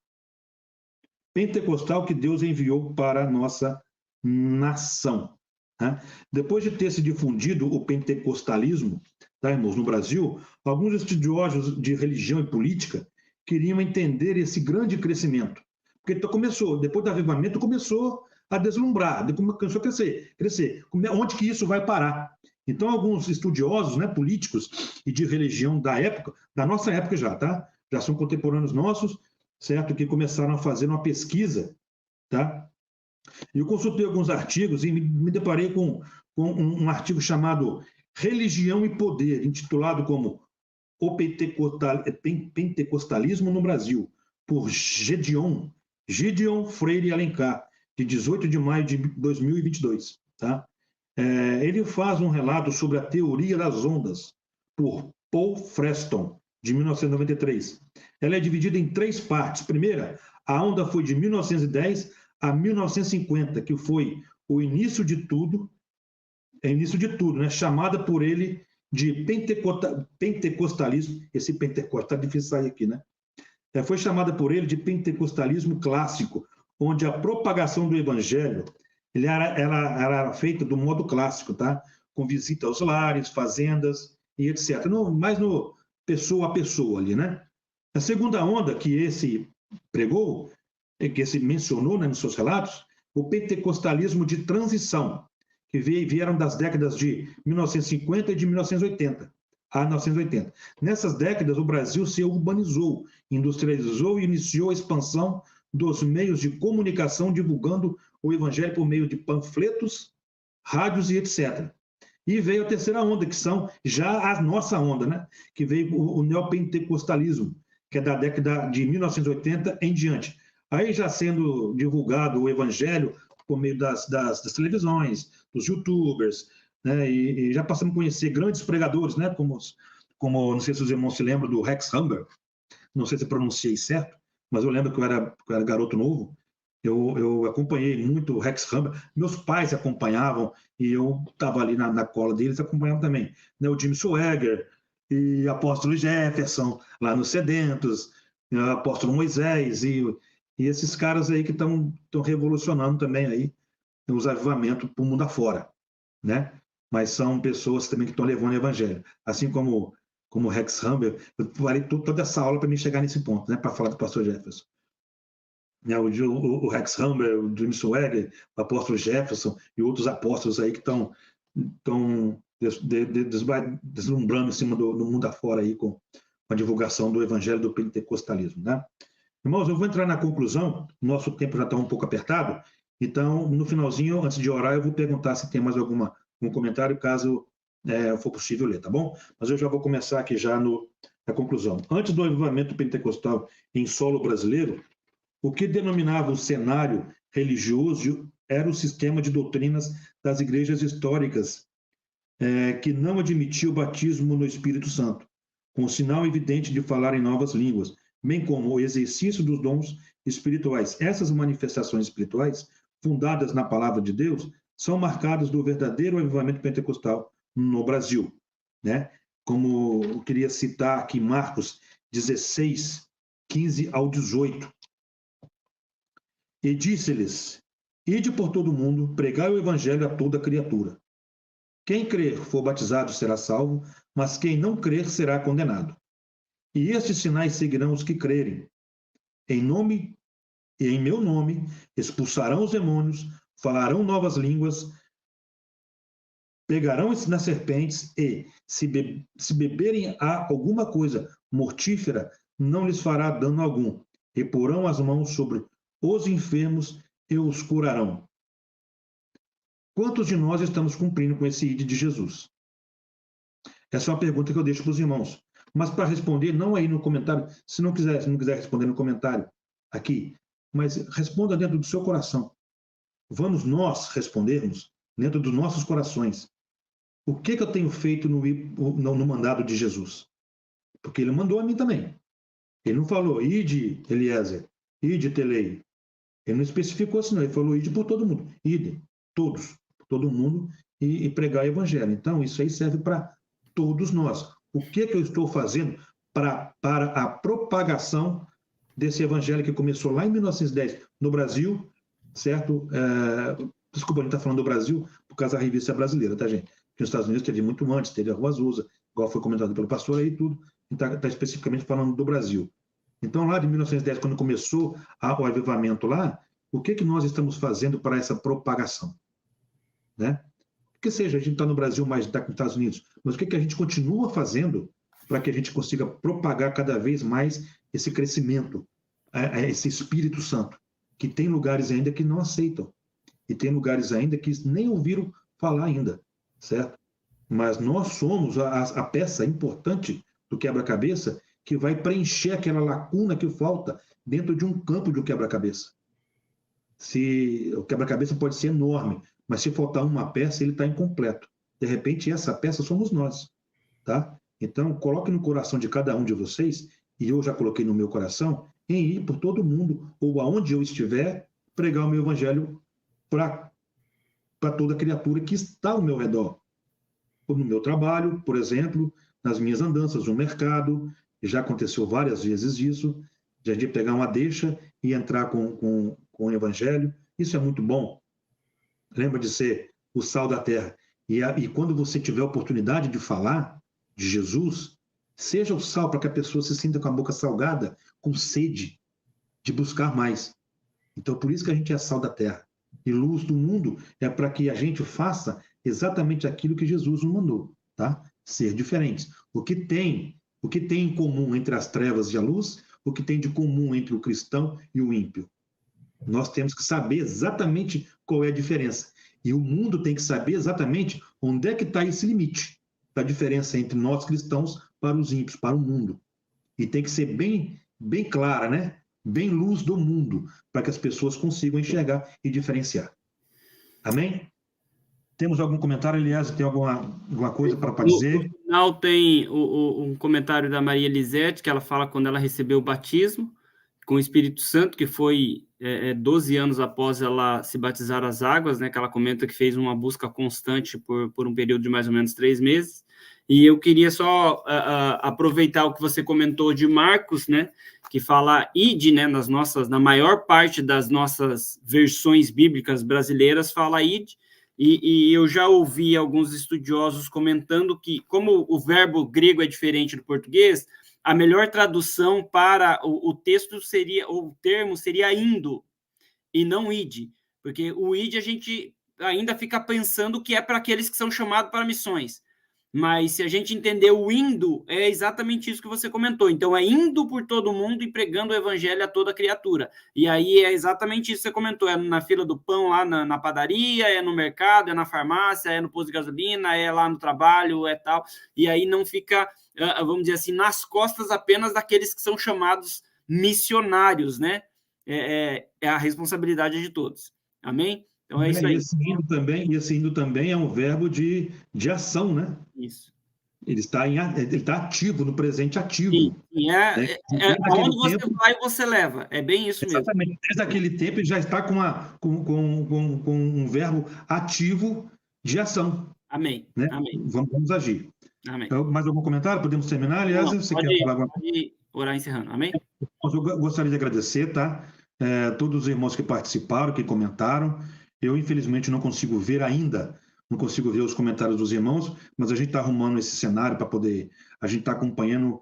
pentecostal que Deus enviou para a nossa nação. Né? Depois de ter se difundido o pentecostalismo, tá, irmãos, no Brasil, alguns estudiosos de religião e política queriam entender esse grande crescimento. Porque depois do avivamento, começou a deslumbrar, começou a crescer. Onde que isso vai parar? Então, alguns estudiosos, né, políticos e de religião da época, da nossa época já, tá? Já são contemporâneos nossos, certo? Que começaram a fazer uma pesquisa, tá? Eu consultei alguns artigos e me deparei com um artigo chamado Religião e Poder, intitulado como O Pentecostalismo no Brasil, por Gideon Freire Alencar, de 18 de maio de 2022, tá? Ele faz um relato sobre a teoria das ondas, por Paul Freston, de 1993. Ela é dividida em 3 partes. Primeira, a onda foi de 1910 a 1950, que foi o início de tudo, né? Chamada por ele de pentecostalismo. Esse pentecostal tá difícil sair aqui, né? Foi chamada por ele de pentecostalismo clássico, onde a propagação do evangelho ela era feita do modo clássico, tá? Com visita aos lares, fazendas e etc. Mais no pessoa a pessoa ali, né? A segunda onda que esse pregou, que esse mencionou, né, nos seus relatos, o pentecostalismo de transição, que vieram das décadas de 1950 e de 1980 a 1980. Nessas décadas, o Brasil se urbanizou, industrializou e iniciou a expansão dos meios de comunicação divulgando o evangelho por meio de panfletos, rádios e etc. E veio a terceira onda, que são já a nossa onda, né? Que veio o neopentecostalismo, que é da década de 1980 em diante. Aí já sendo divulgado o evangelho por meio das televisões, dos youtubers, né? E já passamos a conhecer grandes pregadores, né? Como não sei se os irmãos se lembram do Rex Humber, não sei se pronunciei certo, mas eu lembro que eu era garoto novo, eu acompanhei muito o Rex Humber, meus pais acompanhavam, e eu estava ali na cola deles, acompanhavam também, né, o Jim Swaggart, e apóstolo Jefferson, lá nos Sedentos, apóstolo Moisés, e esses caras aí que estão revolucionando também aí os avivamentos para o mundo afora, né? Mas são pessoas também que estão levando o evangelho, assim como o Rex Humber. Eu falei toda essa aula para me chegar nesse ponto, né, para falar do pastor Jefferson. O Rex Humber, o Jim Swaggart, o apóstolo Jefferson e outros apóstolos aí que estão deslumbrando em cima do mundo afora aí com a divulgação do evangelho do pentecostalismo, né? Irmãos, eu vou entrar na conclusão, nosso tempo já está um pouco apertado, então no finalzinho, antes de orar, eu vou perguntar se tem mais algum comentário, caso for possível ler, tá bom? Mas eu já vou começar aqui já na conclusão. Antes do avivamento pentecostal em solo brasileiro, o que denominava o cenário religioso era o sistema de doutrinas das igrejas históricas, que não admitia o batismo no Espírito Santo, com o sinal evidente de falar em novas línguas, bem como o exercício dos dons espirituais. Essas manifestações espirituais, fundadas na palavra de Deus, são marcadas do verdadeiro avivamento pentecostal no Brasil. né? Como eu queria citar aqui Marcos 16, 15 ao 18. E disse-lhes: Ide por todo o mundo, pregai o evangelho a toda criatura. Quem crer for batizado será salvo, mas quem não crer será condenado. E estes sinais seguirão os que crerem. Em meu nome expulsarão os demônios, falarão novas línguas, pegarão nas serpentes e, se beberem alguma coisa mortífera, não lhes fará dano algum. E porão as mãos sobre os enfermos e os curarão. Quantos de nós estamos cumprindo com esse ID de Jesus? Essa é uma pergunta que eu deixo para os irmãos. Mas para responder, não aí no comentário, se não quiser responder no comentário aqui, mas responda dentro do seu coração. Vamos nós respondermos dentro dos nossos corações. O que eu tenho feito no mandado de Jesus? Porque ele mandou a mim também. Ele não falou, ide, Eliezer, ide, Telei. Ele não especificou assim, não. Ele falou, ide por todo mundo. Ide, todos, por todo mundo, e pregar o evangelho. Então, isso aí serve para todos nós. O que eu estou fazendo para a propagação desse evangelho que começou lá em 1910 no Brasil, certo? Desculpa, a gente está falando do Brasil por causa da revista brasileira, tá, gente? Porque nos Estados Unidos teve muito antes, teve a Rua Azusa, igual foi comentado pelo pastor aí, tudo. A gente está especificamente falando do Brasil. Então, lá de 1910, quando começou o avivamento lá, o que nós estamos fazendo para essa propagação? Né? Que seja, a gente está no Brasil, mas está nos Estados Unidos, mas o que a gente continua fazendo para que a gente consiga propagar cada vez mais esse crescimento, esse Espírito Santo, que tem lugares ainda que não aceitam, e tem lugares ainda que nem ouviram falar ainda, certo? Mas nós somos a peça importante do quebra-cabeça que vai preencher aquela lacuna que falta dentro de um campo de um quebra-cabeça. O quebra-cabeça pode ser enorme, mas se faltar uma peça, ele está incompleto. De repente, essa peça somos nós, tá? Então, coloque no coração de cada um de vocês, e eu já coloquei no meu coração, em ir por todo mundo, ou aonde eu estiver, pregar o meu evangelho para toda criatura que está ao meu redor. Ou no meu trabalho, por exemplo, nas minhas andanças no mercado, já aconteceu várias vezes isso, de a gente pegar uma deixa e entrar com o evangelho. Isso é muito bom. Lembra de ser o sal da terra. E quando você tiver a oportunidade de falar de Jesus, seja o sal para que a pessoa se sinta com a boca salgada, com sede de buscar mais. Então, por isso que a gente é sal da terra. E luz do mundo é para que a gente faça exatamente aquilo que Jesus nos mandou, tá? Ser diferentes. O que tem em comum entre as trevas e a luz? O que tem de comum entre o cristão e o ímpio? Nós temos que saber exatamente qual é a diferença. E o mundo tem que saber exatamente onde é que está esse limite da diferença entre nós cristãos para os ímpios, para o mundo. E tem que ser bem, bem clara, né? Bem luz do mundo, para que as pessoas consigam enxergar e diferenciar. Amém? Temos algum comentário, aliás? Tem alguma coisa para dizer?
No final tem um comentário da Maria Elisete, que ela fala quando ela recebeu o batismo com o Espírito Santo, que foi 12 anos após ela se batizar às águas, né, que ela comenta que fez uma busca constante por um período de mais ou menos 3 meses. E eu queria só aproveitar o que você comentou de Marcos, né, que fala ide, né, na maior parte das nossas versões bíblicas brasileiras fala ide, e eu já ouvi alguns estudiosos comentando que, como o verbo grego é diferente do português, a melhor tradução para o texto seria, o termo seria indo, e não ide, porque o ide a gente ainda fica pensando que é para aqueles que são chamados para missões, mas se a gente entender o indo, é exatamente isso que você comentou, então é indo por todo mundo e pregando o evangelho a toda criatura, e aí é exatamente isso que você comentou, é na fila do pão lá na padaria, é no mercado, é na farmácia, é no posto de gasolina, é lá no trabalho, é tal, e aí não fica, vamos dizer assim, nas costas apenas daqueles que são chamados missionários, né? É a responsabilidade de todos. Amém? Então é isso aí.
E esse indo também é um verbo de ação, né?
Isso.
Ele está ativo, no presente ativo.
Sim, né? Aonde você vai, você leva. É bem isso mesmo.
Exatamente. Desde aquele tempo ele já está com um verbo ativo de ação.
Amém.
né?
Amém.
Vamos agir.
Amém.
Então, mais algum comentário? Podemos terminar? Aliás,
Não,
você quer falar agora?
pode orar encerrando. Amém?
Eu gostaria de agradecer, tá? Todos os irmãos que participaram, que comentaram. Eu, infelizmente, não consigo ver ainda, não consigo ver os comentários dos irmãos, mas a gente está arrumando esse cenário para poder. A gente está acompanhando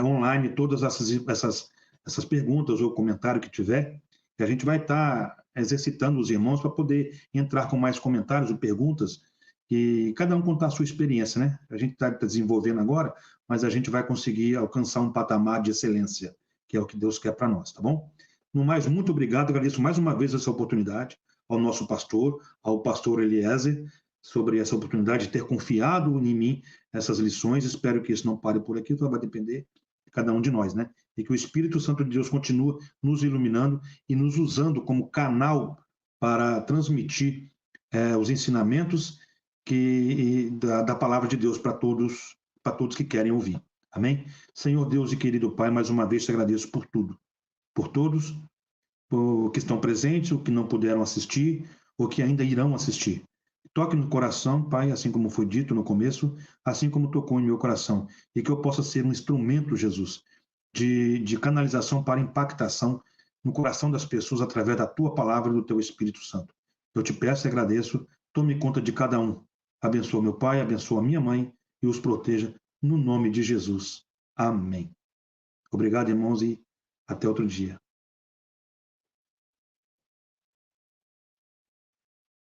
online todas essas perguntas ou comentário que tiver, e a gente vai estar exercitando os irmãos para poder entrar com mais comentários ou perguntas, e cada um contar a sua experiência, né? A gente está desenvolvendo agora, mas a gente vai conseguir alcançar um patamar de excelência, que é o que Deus quer para nós, tá bom? No mais, muito obrigado, agradeço mais uma vez essa oportunidade ao nosso pastor, ao pastor Eliezer, sobre essa oportunidade de ter confiado em mim essas lições. Espero que isso não pare por aqui, então vai depender de cada um de nós, né? E que o Espírito Santo de Deus continue nos iluminando e nos usando como canal para transmitir os ensinamentos da palavra de Deus para todos que querem ouvir. Amém? Senhor Deus e querido Pai, mais uma vez te agradeço por tudo, por todos, por que estão presentes, ou que não puderam assistir, ou que ainda irão assistir. Toque no coração, Pai, assim como foi dito no começo, assim como tocou em meu coração, e que eu possa ser um instrumento, Jesus, de canalização para impactação no coração das pessoas através da Tua palavra e do Teu Espírito Santo. Eu te peço e agradeço, tome conta de cada um. Abençoa meu pai, abençoa minha mãe e os proteja no nome de Jesus. Amém. Obrigado, irmãos, e até outro dia.